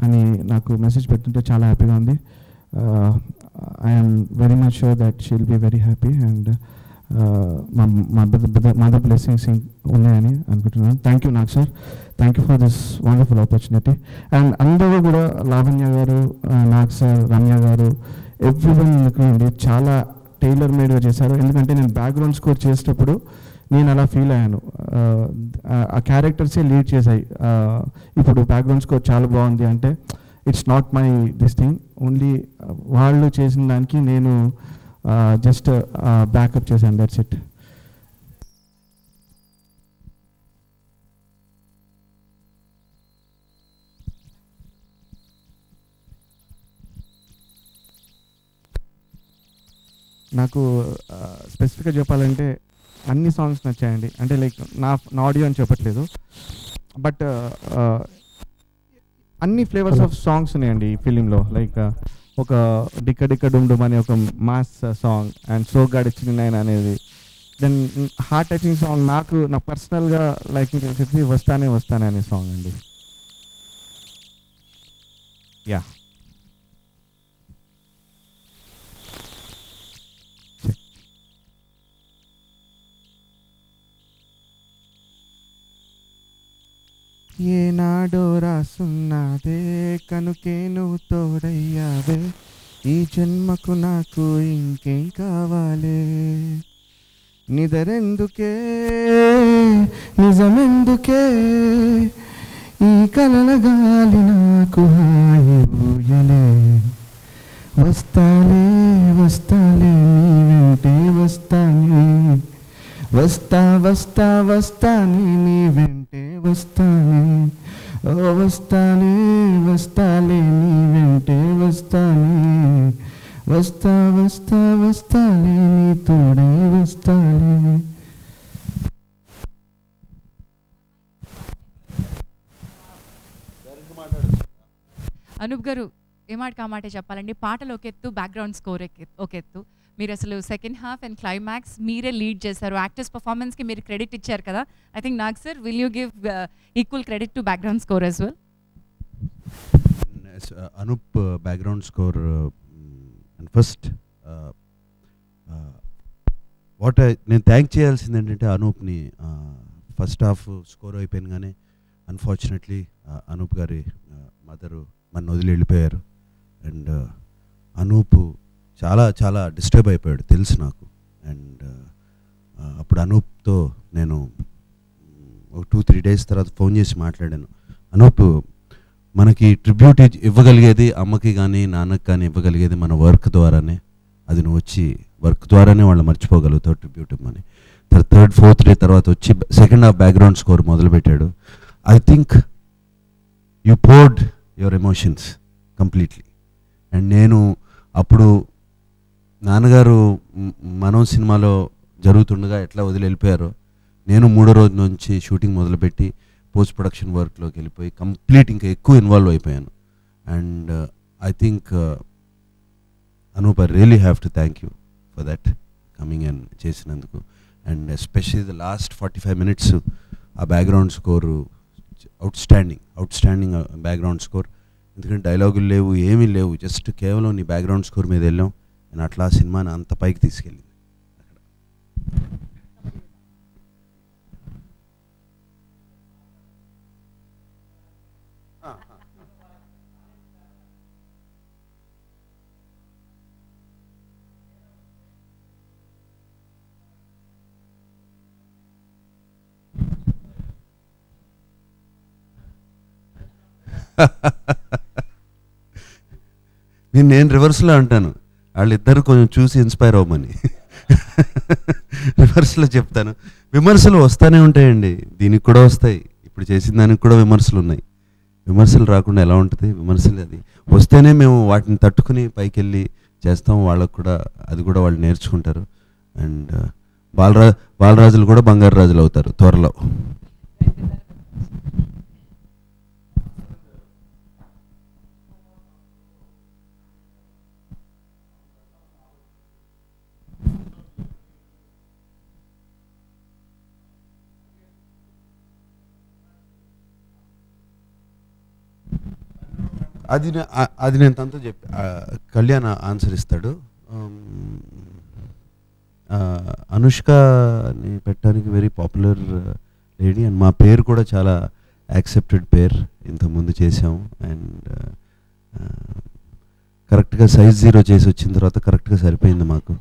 అని నాకు మెసేజ్ పెట్టుంటే చాలా హ్యాపీగా ఉంది. I'm very much sure that she will be very happy. And mother blessings ఉన్నాయని అనుకుంటున్నాను. Thank you Nag sir, thank you for this wonderful opportunity. And అందరూ కూడా లావణ్య గారు, నాగ్ సార్, రమ్య గారు, ఎవ్రీవన్ ఎందుకండి చాలా టైలర్ మేడ్గా చేశారు. ఎందుకంటే నేను బ్యాక్గ్రౌండ్ స్కోర్ చేసేటప్పుడు నేను అలా ఫీల్ అయ్యాను, ఆ క్యారెక్టర్సే లీడ్ చేశాయి. ఇప్పుడు బ్యాక్గ్రౌండ్ స్కోర్ చాలా బాగుంది అంటే it's not my this thing, only వాళ్ళు చేసిన దానికి నేను జస్ట్ బ్యాకప్ చేశాను, దట్స్ ఇట్. నాకు స్పెసిఫిక్గా చెప్పాలంటే అన్ని సాంగ్స్ నచ్చాయండి. అంటే లైక్ నా ఆడియో అని చెప్పట్లేదు, బట్ అన్ని ఫ్లేవర్స్ ఆఫ్ సాంగ్స్ ఉన్నాయండి ఈ ఫిలింలో. లైక్ ఒక డిక్క డిక్క డుమ్ డుమ్ అనే ఒక మాస్ సాంగ్ అండ్ సోగ్గాడే చిన్నైనా అనేది, దెన్ హార్ట్ టచింగ్ సాంగ్ నాకు పర్సనల్గా లైక్ వస్తానే వస్తానే అనే సాంగ్ అండి. యా, ఏనాడో రాసున్నాదే కనుకే నువ్వు తోడయ్యావే, ఈ జన్మకు నాకు ఇంకేం కావాలే, నిదరెందుకే నిజమెందుకే ఈ కలల గాలి నాకు హాయి ఊయలే వస్తాలే వస్తాలే నీ వెంటే వస్తానే వస్తా వస్తా వస్తానే నీ వెంటే వస్తానే ఓ వస్తానే వస్తాలే నీ వెంటే వస్తానే వస్తా వస్తా వస్తాలే నీ తోడే వస్తాలే. అనూప్ గారు ఏ మాట కా మాటే చెప్పాలండి, పాటలు ఒక ఎత్తు, బ్యాక్గ్రౌండ్ స్కోర్ ఒక ఎత్తు. మీరు అసలు సెకండ్ హాఫ్ అండ్ క్లైమాక్స్ మీరే లీడ్ చేశారు. యాక్టర్స్ పర్ఫార్మెన్స్కి మీరు క్రెడిట్ ఇచ్చారు కదా. I think Nag sir, will you give equal credit to background score as well? Anup background score and first నేను థ్యాంక్ చేయాల్సింది ఏంటంటే అనూప్ని. ఫస్ట్ హాఫ్ స్కోర్ అయిపోయినగానే అన్ఫార్చునేట్లీ అనూప్ గారి మదరు మన వదిలి వెళ్ళిపోయారు. అండ్ అనూప్ చాలా చాలా డిస్టర్బ్ అయిపోయాడు తెలుసు నాకు. అండ్ అప్పుడు అనూప్తో నేను ఒక 2-3 డేస్ తర్వాత ఫోన్ చేసి మాట్లాడాను. అనూప్, మనకి ట్రిబ్యూట్ ఇవ్వగలిగేది అమ్మకి కానీ నాన్నకి కానీ ఇవ్వగలిగేది మన వర్క్ ద్వారానే. అది నువ్వు వచ్చి వర్క్ ద్వారానే వాళ్ళు మర్చిపోగలుగుతావు ట్రిబ్యూట్ ఇవ్వమని. 3rd, 4th డే తర్వాత వచ్చి సెకండ్ హాఫ్ బ్యాక్గ్రౌండ్ స్కోర్ మొదలుపెట్టాడు. I think you poured your emotions completely. And నేను అప్పుడు నాన్నగారు మనం సినిమాలో జరుగుతుండగా ఎట్లా వదిలి వెళ్ళిపోయారో, నేను 3వ రోజు నుంచి షూటింగ్ మొదలుపెట్టి పోస్ట్ ప్రొడక్షన్ వర్క్లోకి వెళ్ళిపోయి కంప్లీట్ ఇంకా ఎక్కువ ఇన్వాల్వ్ అయిపోయాను. And I think Anup, I really have to thank you for that coming and చేసినందుకు. And especially the last 45 minutes ఆ background score outstanding background score. ఎందుకంటే డైలాగులు లేవు, ఏమీ లేవు, జస్ట్ కేవలం నీ బ్యాక్గ్రౌండ్ స్కోర్ మీద వెళ్ళాం. నేను అట్లా సినిమాని అంత పైకి తీసుకెళ్ళింది. నేను రివర్స్లో అంటాను, వాళ్ళిద్దరు కొంచెం చూసి ఇన్స్పైర్ అవ్వమని. రివర్స్లో చెప్తాను. విమర్శలు వస్తూనే ఉంటాయండి, దీనికి కూడా వస్తాయి. ఇప్పుడు చేసిన దానికి కూడా విమర్శలు ఉన్నాయి. విమర్శలు రాకుండా ఎలా ఉంటుంది? విమర్శలు అది వస్తేనే మేము వాటిని తట్టుకుని పైకి వెళ్ళి చేస్తాం. వాళ్ళకు కూడా అది కూడా వాళ్ళు నేర్చుకుంటారు. అండ్ బాలరాజులు కూడా బంగారు రాజులు అవుతారు త్వరలో. అది నేను తనతో చెప్పి కళ్యాణ్ ఆన్సర్ ఇస్తాడు. అనుష్కని పెట్టడానికి వెరీ పాపులర్ లేడీ. అండ్ మా పేరు కూడా చాలా యాక్సెప్టెడ్ పేరు, ఇంతకుముందు చేసాము. అండ్ కరెక్ట్గా సైజ్ 0 చేసి వచ్చిన తర్వాత కరెక్ట్గా సరిపోయింది మాకు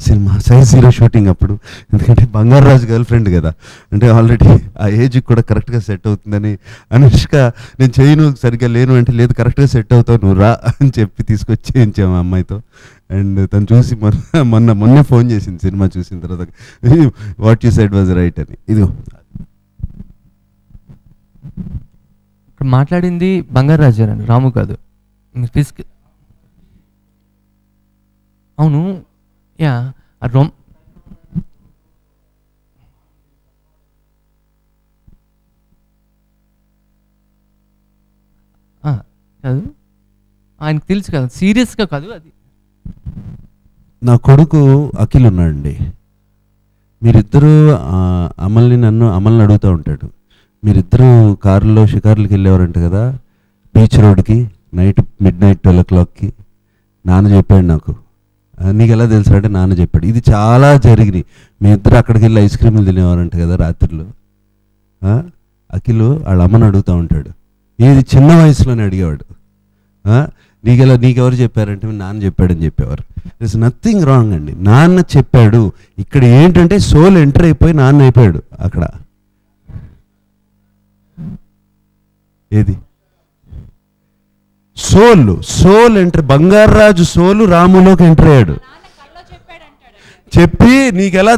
సినిమా. సైజ్ 0 షూటింగ్ అప్పుడు, ఎందుకంటే బంగారాజు గర్ల్ ఫ్రెండ్ కదా, అంటే ఆల్రెడీ ఆ ఏజ్కి కూడా కరెక్ట్గా సెట్ అవుతుందని. అనుష్క నేను చేయను సరిగ్గా లేను అంటే, లేదు కరెక్ట్గా సెట్ అవుతావు నువ్వు రా అని చెప్పి తీసుకొచ్చి చేయించాము అమ్మాయితో. అండ్ తను చూసి మొన్నే ఫోన్ చేసింది సినిమా చూసిన తర్వాత, what you said was right అని. ఇది ఇక్కడ మాట్లాడింది బంగారాజు అని, రాము కాదు. అవును, యా కాదు, ఆయనకు తెలుసు కదా, సీరియస్గా కాదు అది. నా కొడుకు అఖిల్ ఉన్నాడండి. మీరిద్దరూ అమల్ని అడుగుతూ ఉంటాడు, మీరిద్దరూ కారులో షికార్లకి వెళ్ళేవారంట కదా బీచ్ రోడ్కి, midnight 12 o'clockకి. నాన్న చెప్పాడు నాకు. నీకు ఎలా తెలుసు అంటే నాన్న చెప్పాడు. ఇది చాలా జరిగినాయి. మీ ఇద్దరు అక్కడికి వెళ్ళి ఐస్ క్రీములు తినేవారంట కదా రాత్రిలో. అఖిల్ వాళ్ళ అమ్మని అడుగుతూ ఉంటాడు, ఏది చిన్న వయసులోనే అడిగేవాడు. నీకెవరు చెప్పారంటే నాన్న చెప్పాడని చెప్పేవారు. దిస్ నథింగ్ రాంగ్ అండి. నాన్న చెప్పాడు. ఇక్కడ ఏంటంటే సోల్ ఎంటర్ అయిపోయి నాన్న అయిపోయాడు అక్కడ. ఏది సోల్ ఎంటర్, బంగారాజు సోలు రాములోకి ఎంటర్ అయ్యాడు. చెప్పి నీకెలా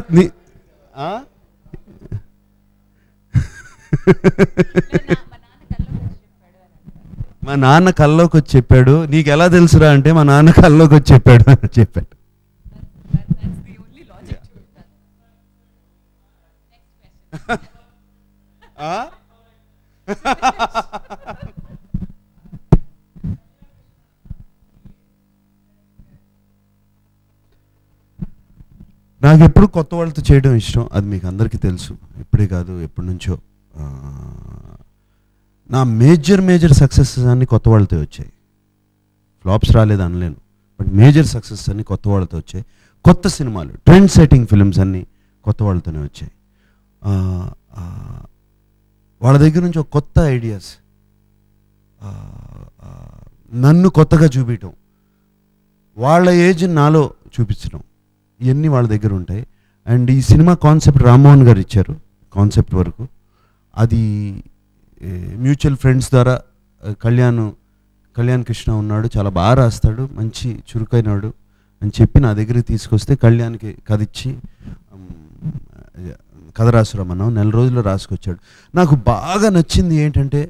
మా నాన్న కల్లోకి వచ్చి చెప్పాడు. నీకు ఎలా తెలుసురా అంటే మా నాన్న కల్లోకి వచ్చి చెప్పాడు అని చెప్పాడు. నాకు ఎప్పుడు కొత్త వాళ్ళతో చేయడం ఇష్టం. అది మీకు అందరికీ తెలుసు. ఇప్పుడే కాదు, ఎప్పటి నుంచో. నా మేజర్ సక్సెసెస్ అన్నీ కొత్త వాళ్ళతో వచ్చాయి. ఫ్లాప్స్ రాలేదు అనలేను, బట్ మేజర్ సక్సెస్ అన్నీ కొత్త వాళ్ళతో వచ్చాయి. కొత్త సినిమాలు, ట్రెండ్ సెట్టింగ్ ఫిల్మ్స్ అన్నీ కొత్త వాళ్ళతోనే వచ్చాయి. వాళ్ళ దగ్గర నుంచి ఒక కొత్త ఐడియాస్, నన్ను కొత్తగా చూపించడం, వాళ్ళ ఏజ్ నాలో చూపించడం, ఇవన్నీ వాళ్ళ దగ్గర ఉంటాయి. అండ్ ఈ సినిమా కాన్సెప్ట్ రామ్మోహన్ గారు ఇచ్చారు. కాన్సెప్ట్ వరకు అది మ్యూచువల్ ఫ్రెండ్స్ ద్వారా కళ్యాణ్ కృష్ణ ఉన్నాడు, చాలా బాగా రాస్తాడు, మంచి చురుకైనాడు అని చెప్పి నా దగ్గరికి తీసుకొస్తే కళ్యాణ్కి కథ ఇచ్చి కథ రాసురమ్మన్నాం. 4 రోజుల్లో రాసుకొచ్చాడు. నాకు బాగా నచ్చింది ఏంటంటే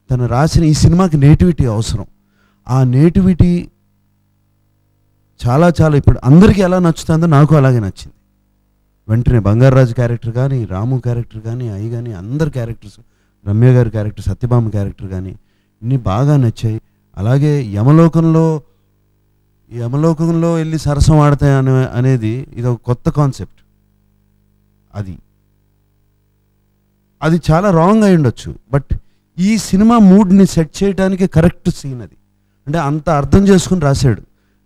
తను రాసిన ఈ సినిమాకి నేటివిటీ అవసరం. ఆ నేటివిటీ చాలా ఇప్పుడు అందరికీ ఎలా నచ్చుతుందో నాకు అలాగే నచ్చింది. వెంటనే బంగారాజు క్యారెక్టర్ కానీ, రాము క్యారెక్టర్ కానీ, అయ్యి కానీ, అందరు క్యారెక్టర్స్, రమ్య గారి క్యారెక్టర్, సత్యభామ క్యారెక్టర్ కానీ ఇన్ని బాగా నచ్చాయి. అలాగే యమలోకంలో వెళ్ళి సరసం ఆడతాయి అనేది ఇది ఒక కొత్త కాన్సెప్ట్. అది చాలా రాంగ్ అయి ఉండొచ్చు, బట్ ఈ సినిమా మూడ్ని సెట్ చేయడానికి కరెక్ట్ సీన్ అది. అంటే అంత అర్థం చేసుకుని రాశాడు.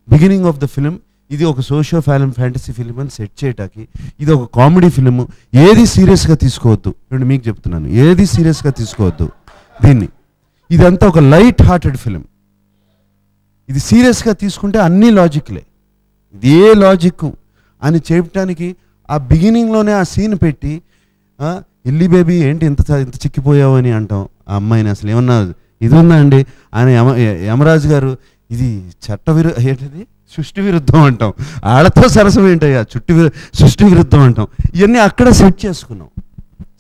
బిగినింగ్ ఆఫ్ ద ఫిలిం ఇది ఒక సోషియో ఫ్యాంటసీ ఫిలిం అని సెట్ చేయటానికి, ఇది ఒక కామెడీ ఫిలిం. ఏది సీరియస్గా తీసుకోవద్దు. నేను మీకు చెప్తున్నాను, ఏది సీరియస్గా తీసుకోవద్దు దీన్ని. ఇదంతా ఒక లైట్ హార్టెడ్ ఫిలిం. ఇది సీరియస్గా తీసుకుంటే అన్నీ లాజిక్లే. ఇది ఏ లాజిక్ అని చెప్పడానికి ఆ బిగినింగ్లోనే ఆ సీన్ పెట్టి, ఇల్లి బేబీ ఏంటి ఇంత చిక్కిపోయావు అని అంటాం ఆ అమ్మాయిని. అసలు ఏమన్నా ఇది ఉందా అండి ఆయన యమరాజు గారు, ఇది ఏంటిది సృష్టి విరుద్ధం అంటాం. ఆడతో సరసం ఏంటయ్యా, సృష్టి విరుద్ధం అంటాం. ఇవన్నీ అక్కడ సెట్ చేసుకున్నాం.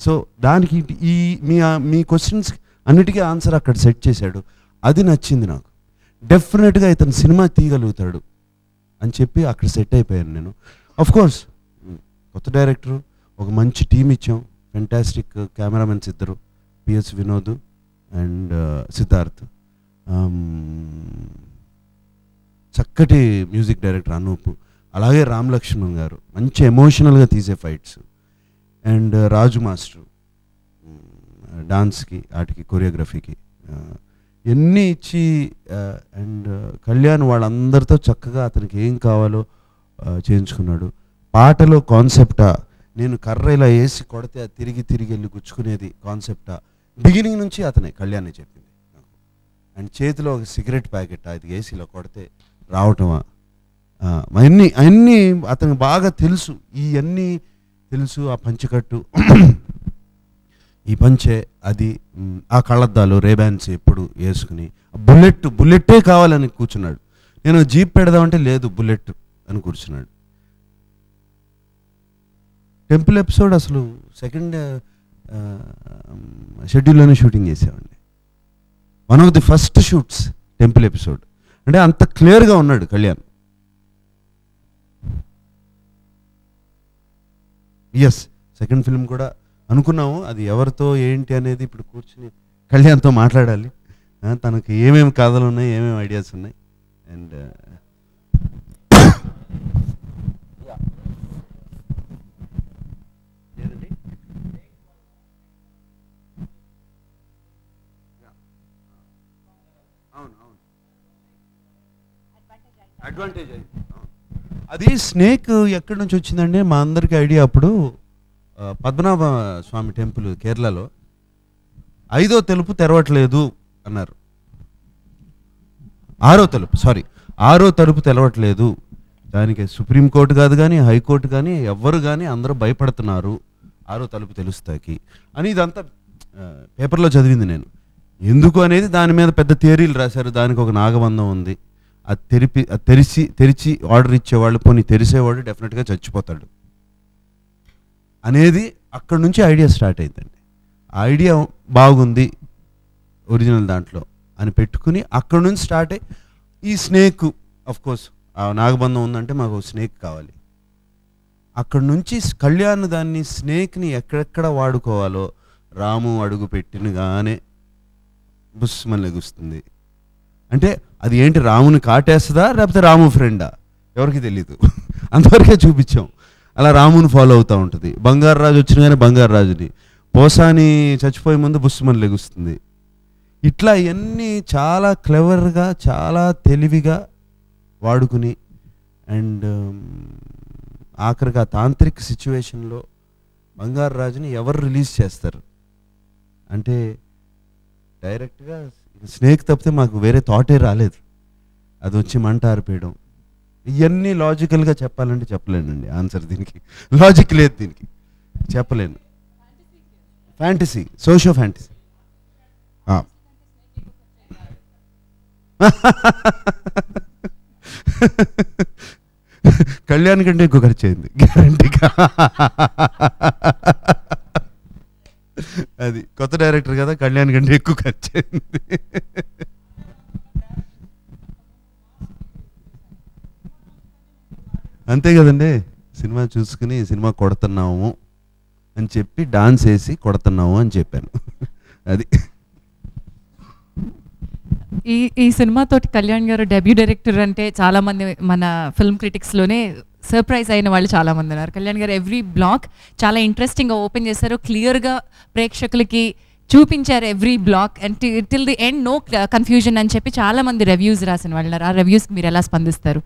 సో దానికి మీ క్వశ్చన్స్ అన్నిటికీ ఆన్సర్ అక్కడ సెట్ చేశాడు. అది నచ్చింది నాకు. డెఫినెట్గా ఇతను సినిమా తీయగలుగుతాడు అని చెప్పి అక్కడ సెట్ అయిపోయాను నేను. కోర్స్ కొత్త డైరెక్టరు, ఒక మంచి టీం ఇచ్చాం, ఫెంటాస్టిక్ కెమెరామెన్స్ ఇద్దరు, పిఎస్ వినోద్ అండ్ సిద్ధార్థ్, చక్కటి మ్యూజిక్ డైరెక్టర్ అనూప్, అలాగే రామ్ లక్ష్మణ్ గారు మంచి ఎమోషనల్గా తీసే ఫైట్స్, అండ్ రాజు మాస్టర్ డాన్స్కి వాటికి కొరియోగ్రఫీకి ఎన్ని ఇచ్చి, అండ్ కళ్యాణ్ వాళ్ళందరితో చక్కగా అతనికి ఏం కావాలో చేయించుకున్నాడు. పాటలో కాన్సెప్టా, నేను కర్ర ఇలా వేసి కొడితే తిరిగి వెళ్ళి గుచ్చుకునేది కాన్సెప్టా, బిగినింగ్ నుంచి అతనే కళ్యాణ్ చెప్పింది నాకు. అండ్ చేతిలో ఒక సిగరెట్ ప్యాకెట్ అది వేసి ఇలా కొడితే రావటమా, అన్నీ అతనికి బాగా తెలుసు. ఇవన్నీ తెలుసు. ఆ పంచకట్టు, ఈ పంచే, అది ఆ కళ్ళద్దాలు రేబాన్స్ ఎప్పుడు వేసుకుని, బుల్లెట్టే కావాలని కూర్చున్నాడు. నేను జీప్ పెడదామంటే లేదు బుల్లెట్ అని కూర్చున్నాడు. టెంపుల్ ఎపిసోడ్ అసలు సెకండ్ షెడ్యూల్లోనే షూటింగ్ చేసామండి. One of the first shoots temple episode. అంటే అంత క్లియర్గా ఉన్నాడు కళ్యాణ్. ఎస్, సెకండ్ ఫిల్మ్ కూడా అనుకున్నాము. అది ఎవరితో ఏంటి అనేది ఇప్పుడు కూర్చుని కళ్యాణ్తో మాట్లాడాలి. తనకి ఏమేమి కథలు ఉన్నాయి, ఏమేమి ఐడియాస్ ఉన్నాయి. అండ్ అడ్వాంటేజ్ అది స్నేక్ ఎక్కడి నుంచి వచ్చిందంటే మా అందరికీ ఐడియా. అప్పుడు పద్మనాభ స్వామి టెంపుల్ కేరళలో 5వ తలుపు తెరవట్లేదు అన్నారు. 6వ తలుపు తెరవట్లేదు, దానికి సుప్రీంకోర్టు కాదు కానీ హైకోర్టు కానీ ఎవ్వరు కానీ అందరూ భయపడుతున్నారు 6వ తలుపు తెలుస్తాకి అని ఇదంతా పేపర్లో చదివింది నేను. ఎందుకు అనేది దాని మీద పెద్ద థియరీలు రాశారు. దానికి ఒక నాగబంధం ఉంది. అది తెరిచి ఆర్డర్ ఇచ్చేవాళ్ళు పోనీ తెరిసేవాడు డెఫినెట్గా చచ్చిపోతాడు అనేది అక్కడ నుంచి ఐడియా స్టార్ట్ అయిందండి. ఐడియా బాగుంది ఒరిజినల్ దాంట్లో అని పెట్టుకుని అక్కడ నుంచి స్టార్ట్ అయ్యి ఈ స్నేక్ కోర్స్ ఆ నాగబంధం ఉందంటే మాకు స్నేక్ కావాలి. అక్కడ నుంచి కళ్యాణ్ దాన్ని స్నేక్ని ఎక్కడెక్కడ వాడుకోవాలో రాము అడుగు పెట్టినగానే బుస్మని లెగుస్తుంది. అంటే అది ఏంటి, రాముని కాటేస్తుందా లేకపోతే రాము ఫ్రెండా ఎవరికి తెలీదు. అంతవరకే చూపించాం. అలా రాముని ఫాలో అవుతూ ఉంటుంది. బంగారు రాజు వచ్చినగానే బంగారు రాజుని, పోసాని చచ్చిపోయే ముందు బుస్మని లెగుస్తుంది. ఇట్లా ఇవన్నీ చాలా క్లెవర్గా చాలా తెలివిగా వాడుకుని అండ్ ఆఖరిగా తాంత్రిక్ సిచ్యువేషన్లో బంగారు రాజుని ఎవరు రిలీజ్ చేస్తారు అంటే డైరెక్ట్గా స్నేక్ తప్పితే మాకు వేరే థాటే రాలేదు. అది వచ్చి మంట ఆరిపోయడం ఇవన్నీ లాజికల్గా చెప్పాలంటే చెప్పలేనండి. ఆన్సర్ దీనికి లాజిక్ లేదు, దీనికి చెప్పలేను. Fantasy, socio fantasy. కళ్యాణ్ కంటే ఎక్కువ ఖర్చు అయింది గ్యారంటీగా. అది కొత్త డైరెక్టర్ కదా, కళ్యాణ్ కంటే ఎక్కువ ఖర్చు అయింది. అంతే కదండి. సినిమా చూసుకుని సినిమా కొడుతున్నాము అని చెప్పి డాన్స్ వేసి కొడుతున్నాము అని చెప్పాను. అది ఈ సినిమాతోటి కళ్యాణ్ గారు డెబ్యూ డైరెక్టర్ అంటే చాలామంది మన ఫిల్మ్ క్రిటిక్స్లోనే సర్ప్రైజ్ అయిన వాళ్ళు చాలామంది ఉన్నారు. కళ్యాణ్ గారు ఎవ్రీ బ్లాక్ చాలా ఇంట్రెస్టింగ్గా ఓపెన్ చేశారు, క్లియర్గా ప్రేక్షకులకి చూపించారు every block and till the end no confusion అని చెప్పి చాలామంది రివ్యూస్ రాసిన వాళ్ళు ఉన్నారు. ఆ రివ్యూస్కి మీరు ఎలా స్పందిస్తారు?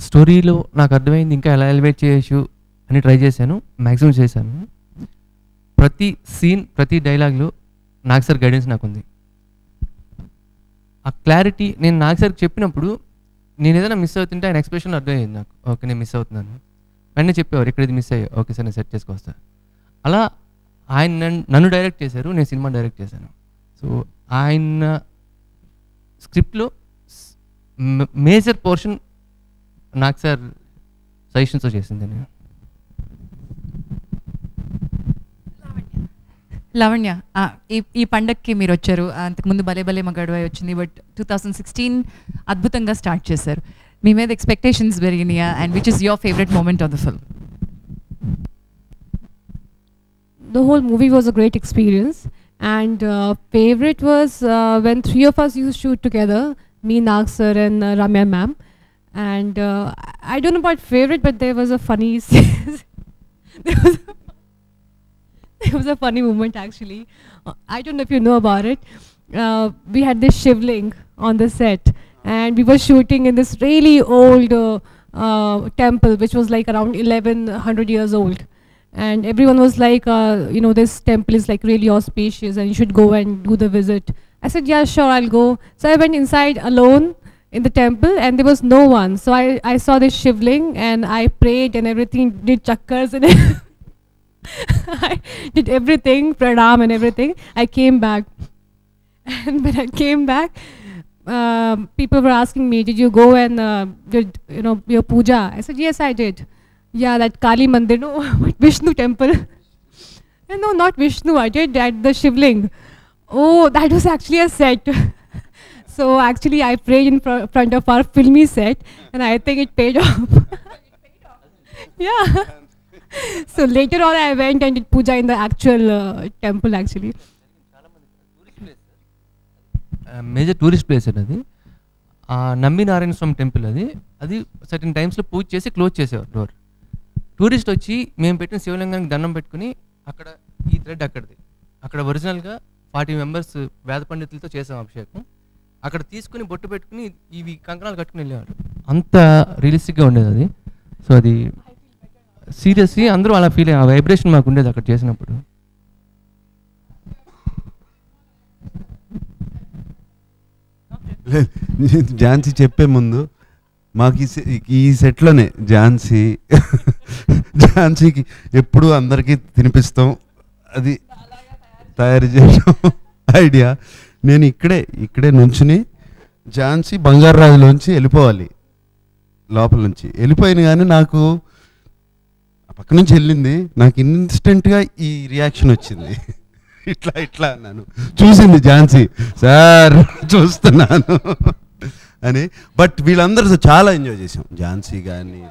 స్టోరీలో నాకు అర్థమైంది ఇంకా ఎలా ఎలివేట్ చేయొచ్చు అని ట్రై చేశాను, మ్యాక్సిమం చేశాను. ప్రతి సీన్ ప్రతి డైలాగ్లో నాగ్ సార్ గైడెన్స్ నాకు ఉంది. ఆ క్లారిటీ నేను నాగ్ సార్కి చెప్పినప్పుడు నేను ఏదైనా మిస్ అవుతుంటే ఆయన ఎక్స్ప్రెషన్లో అర్థమైంది నాకు, ఓకే నేను మిస్ అవుతున్నాను. వెంటనే చెప్పేవారు ఇక్కడ ఇది మిస్ అయ్యా, ఓకే సార్ నేను సెట్ చేసుకొస్తా. అలా ఆయన నన్ను డైరెక్ట్ చేశారు, నేను సినిమా డైరెక్ట్ చేశాను. సో ఆయన స్క్రిప్ట్లో మేజర్ పోర్షన్ నాగ్ సార్ సజెషన్స్తో చేసింది. నేను లావణ్య, ఈ పండగకి మీరు వచ్చారు. అంతకుముందు భలే భలే మగాడు వచ్చింది, బట్ 2016 అద్భుతంగా స్టార్ట్ చేశారు. మీ మీద ఎక్స్పెక్టేషన్స్ పెరిగినాయా? And which is your favourite moment of the film? The whole movie was a great experience, and favorite was when three of us used to shoot together, me, Nag sir and Ramya ma'am. And I don't know about favorite, but there was a funny there was a funny moment actually. I don't know if you know about it. We had this shivling on the set, and we were shooting in this really old temple, which was like around 1100 years old. And everyone was like, you know, this temple is like really auspicious and you should go and do the visit. I said, yeah, sure, I'll go. So I went inside alone in the temple and there was no one. So I saw this shivling and I prayed and everything, did chakkars and I did everything, pranam and everything. I came back. And when I came back, people were asking me, did you go and did, you know, your puja? I said, yes, I did. Yeah, that Kali Mandir, no, Vishnu temple. No, not Vishnu, I did at the shivling. Oh, that was actually a set. So actually I prayed in front of our filmy set and I think it paid off. Yeah. So later on I went and did puja in the actual temple actually. Major tourist place అది. నమ్మి నారాయణ స్వామి temple అది certain టైమ్స్లో పూజ చేసి close చేసేవారు door. Tourist వచ్చి మేము పెట్టిన శివలింగానికి దండం పెట్టుకుని అక్కడ ఈ థ్రెడ్ అక్కడిది, అక్కడ ఒరిజినల్గా 40 మెంబర్స్ వేద పండితులతో చేసాం అభిషేకం. అక్కడ తీసుకుని బొట్టు పెట్టుకుని ఇవి కంకణాలు కట్టుకుని వెళ్ళేవారు. అంత రియలిస్టిక్గా ఉండేది అది. సో అది సీరియస్లీ అందరూ అలా ఫీల్ అయ్యే ఆ వైబ్రేషన్ మాకు ఉండేది అక్కడ చేసినప్పుడు. ఝాన్సీ చెప్పే ముందు మాకు ఈ సెట్లోనే ఝాన్సీకి ఎప్పుడు అందరికీ తినిపిస్తాం, అది తయారు చేయడం ఐడియా. నేను ఇక్కడే నుంచుని ఝాన్సీ బంగారాజులోంచి వెళ్ళిపోవాలి, లోపల నుంచి వెళ్ళిపోయింది. కానీ నాకు పక్క నుంచి వెళ్ళింది, నాకు ఇన్స్టెంట్గా ఈ రియాక్షన్ వచ్చింది. ఇట్లా అన్నాను, చూసింది ఝాన్సీ, సార్ చూస్తున్నాను అని. బట్ వీళ్ళందరూ చాలా ఎంజాయ్ చేసాం, ఝాన్సీ కానీ.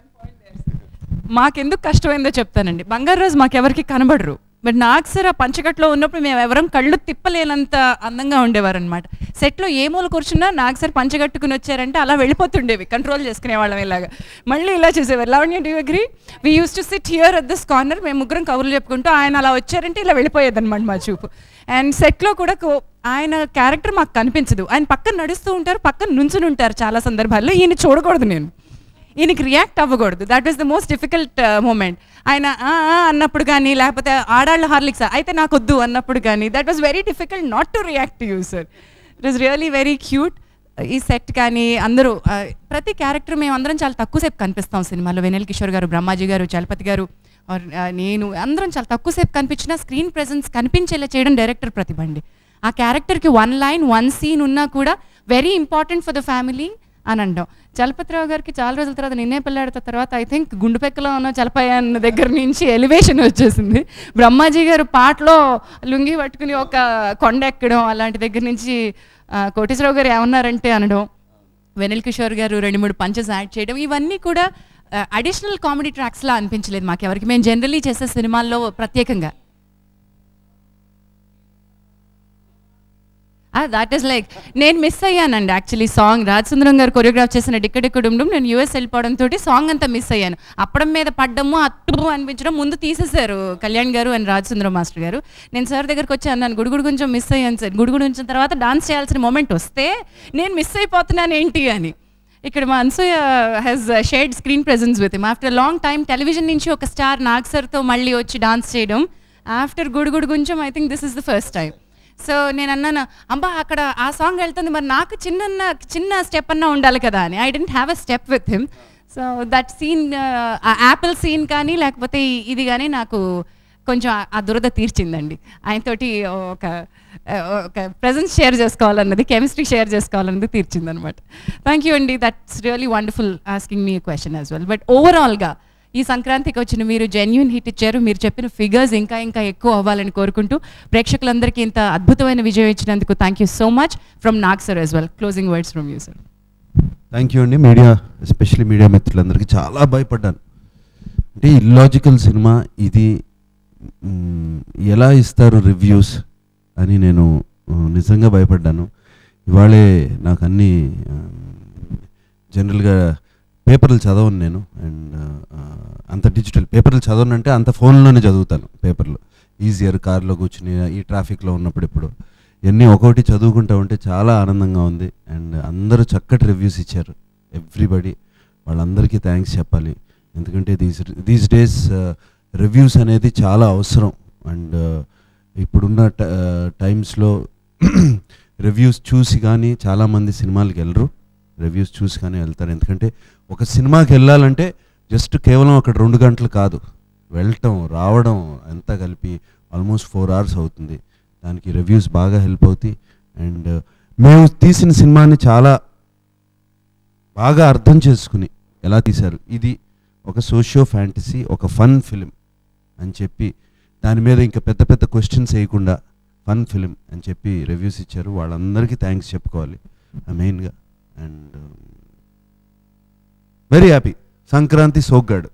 మాకెందుకు కష్టమైందో చెప్తానండి. బంగారాజు మాకెవరికి కనబడరు, బట్ నాకు సార్ ఆ పంచకట్లో ఉన్నప్పుడు మేము ఎవరం కళ్ళు తిప్పలేనంత అందంగా ఉండేవారు అనమాట. సెట్లో ఏ మూల కూర్చున్నా నాకు సార్ పంచగట్టుకుని వచ్చారంటే అలా వెళ్ళిపోతుండేవి, కంట్రోల్ చేసుకునేవాళ్ళం ఇలాగా. మళ్ళీ ఇలా చేసేవారు. Lavanya, do you agree? We use to SIT here at this corner, మేము ముగ్గురం కబుర్లు చెప్పుకుంటూ ఆయన అలా వచ్చారంటే ఇలా వెళ్ళిపోయేదన్నమాట మా చూపు. అండ్ సెట్లో కూడా ఆయన క్యారెక్టర్ మాకు కనిపించదు, ఆయన పక్కన నడుస్తూ ఉంటారు, పక్కన నుంచుని ఉంటారు చాలా సందర్భాల్లో. ఈయన చూడకూడదు, ఈయనకి రియాక్ట్ అవ్వకూడదు. That is the most difficult moment. ఆయన అన్నప్పుడు కానీ, లేకపోతే ఆడాళ్ళ హార్లిక్స్ అయితే నాకు వద్దు అన్నప్పుడు కానీ, that was very difficult not to react to you sir. It was really very cute. ఈ సెట్ కానీ అందరూ, ప్రతి క్యారెక్టర్ మేము అందరం చాలా తక్కువసేపు కనిపిస్తాం సినిమాలో. వెన్నెల కిషోర్ గారు, బ్రహ్మాజీ గారు, చలపతి గారు, నేను, అందరం చాలా తక్కువసేపు కనిపించినా స్క్రీన్ ప్రెజెన్స్ కనిపించేలా చేయడం డైరెక్టర్ ప్రతిభ అండి. ఆ క్యారెక్టర్కి 1 లైన్ 1 సీన్ ఉన్నా కూడా very important for the family అని అంటాం. చలపతిరావు గారికి చాలా రోజుల తర్వాత నిన్నే పెళ్ళాడిన తర్వాత ఐ థింక్ గుండుపెక్కలో ఉన్న చలపయ్య అన్న దగ్గర నుంచి ఎలివేషన్ వచ్చేసింది. బ్రహ్మాజీ గారు పాటలో లుంగి పట్టుకుని ఒక కొండ ఎక్కడం, అలాంటి దగ్గర నుంచి కోటేశ్వరరావు గారు ఏమన్నారంటే అనడం, వెన్నెల కిషోర్ గారు 2-3 పంచెస్ యాడ్ చేయడం, ఇవన్నీ కూడా అడిషనల్ కామెడీ ట్రాక్స్లా అనిపించలేదు మాకెవరికి. మేము జనరలీ చేసే సినిమాల్లో ప్రత్యేకంగా దాట్ ఈస్ లైక్, నేను మిస్ అయ్యానండి యాక్చువల్లీ సాంగ్. రాజసుందరం గారు కొరియోగ్రాఫ్ చేసిన డిక్కడిక్కడుండం, నేను యూఎస్ వెళ్ళిపోవడంతో సాంగ్ అంతా మిస్ అయ్యాను. అప్పడం మీద పడ్డము, అట్టు అనిపించడం ముందు తీసేశారు కళ్యాణ్ గారు అండ్ రాజసుందరం మాస్టర్ గారు. నేను సార్ దగ్గరికి వచ్చి అన్నాను, గుడుగుడు కొంచెం మిస్ అయ్యాను సార్, గుడుగుడు ఉంచిన తర్వాత డాన్స్ చేయాల్సిన మూమెంట్ వస్తే నేను మిస్ అయిపోతున్నాను ఏంటి అని. ఇక్కడ మా Anasuya has shared screen presence with him. After long time television నుంచి ఒక స్టార్ నాగ్ సార్తో మళ్ళీ వచ్చి డాన్స్ చేయడం ఆఫ్టర్ గుడుగుడు కొంచెం, I think this is the first time. So నేను అన్నాను, అబ్బా అక్కడ ఆ సాంగ్ వెళ్తుంది, మరి నాకు చిన్న స్టెప్ అన్నా ఉండాలి కదా అని. I didn't have a step with him. So that scene, ఆ యాపిల్ సీన్ కానీ లేకపోతే ఇది కానీ నాకు కొంచెం ఆ దురద తీర్చిందండి. ఆయనతోటి ఒక ప్రెజెన్స్ షేర్ చేసుకోవాలన్నది, కెమిస్ట్రీ షేర్ చేసుకోవాలన్నది తీర్చిందనమాట. థ్యాంక్ యూ అండి, that's really wonderful asking me question as well. But ఓవరాల్గా ఈ సంక్రాంతికి వచ్చిన మీరు జెన్యూన్ హిట్ ఇచ్చారు. మీరు చెప్పిన ఫిగర్స్ ఇంకా ఎక్కువ అవ్వాలని కోరుకుంటూ ప్రేక్షకులందరికీ ఇంత అద్భుతమైన విజయం ఇచ్చినందుకు thank you so much from Nag sir as well. Closing words from you sir. Thank you అండి. మీడియా, ఎస్పెషల్లీ మీడియా మిత్రులందరికీ చాలా భయపడ్డాను. అంటే ఇల్లాజికల్ సినిమా ఇది, ఎలా ఇస్తారు రివ్యూస్ అని నేను నిజంగా భయపడ్డాను. ఇవాళే నాకు అన్నీ జనరల్గా పేపర్లు చదవను నేను, అండ్ అంత డిజిటల్ పేపర్లు చదవనంటే అంత ఫోన్లోనే చదువుతాను పేపర్లు. ఈజియర్ కార్లో కూర్చుని ఈ ట్రాఫిక్లో ఉన్నప్పుడు ఇప్పుడు ఇవన్నీ ఒక్కొక్కటి చదువుకుంటూ ఉంటే చాలా ఆనందంగా ఉంది. అండ్ అందరూ చక్కటి రివ్యూస్ ఇచ్చారు, ఎవ్రీబడి. వాళ్ళందరికీ థ్యాంక్స్ చెప్పాలి, ఎందుకంటే దీస్ డేస్ రివ్యూస్ అనేది చాలా అవసరం. అండ్ ఇప్పుడున్న టైమ్స్లో రివ్యూస్ చూసి కానీ చాలామంది సినిమాలకు వెళ్ళరు, రివ్యూస్ చూసి కానీ వెళ్తారు. ఎందుకంటే ఒక సినిమాకి వెళ్ళాలంటే జస్ట్ కేవలం అక్కడ 2 గంటలు కాదు, వెళ్ళటం రావడం అంతా కలిపి ఆల్మోస్ట్ 4 hours అవుతుంది. దానికి రివ్యూస్ బాగా హెల్ప్ అవుతాయి. అండ్ మేము తీసిన సినిమాని చాలా బాగా అర్థం చేసుకుని ఎలా తీశారు, ఇది ఒక సోషియో ఫ్యాంటసీ, ఒక ఫన్ ఫిలిం అని చెప్పి దాని మీద ఇంకా పెద్ద పెద్ద క్వశ్చన్స్ వేయకుండా ఫన్ ఫిలిం అని చెప్పి రివ్యూస్ ఇచ్చారు. వాళ్ళందరికీ థ్యాంక్స్ చెప్పుకోవాలి మెయిన్గా. And very happy. సంక్రాంతి సోగ్గాడు.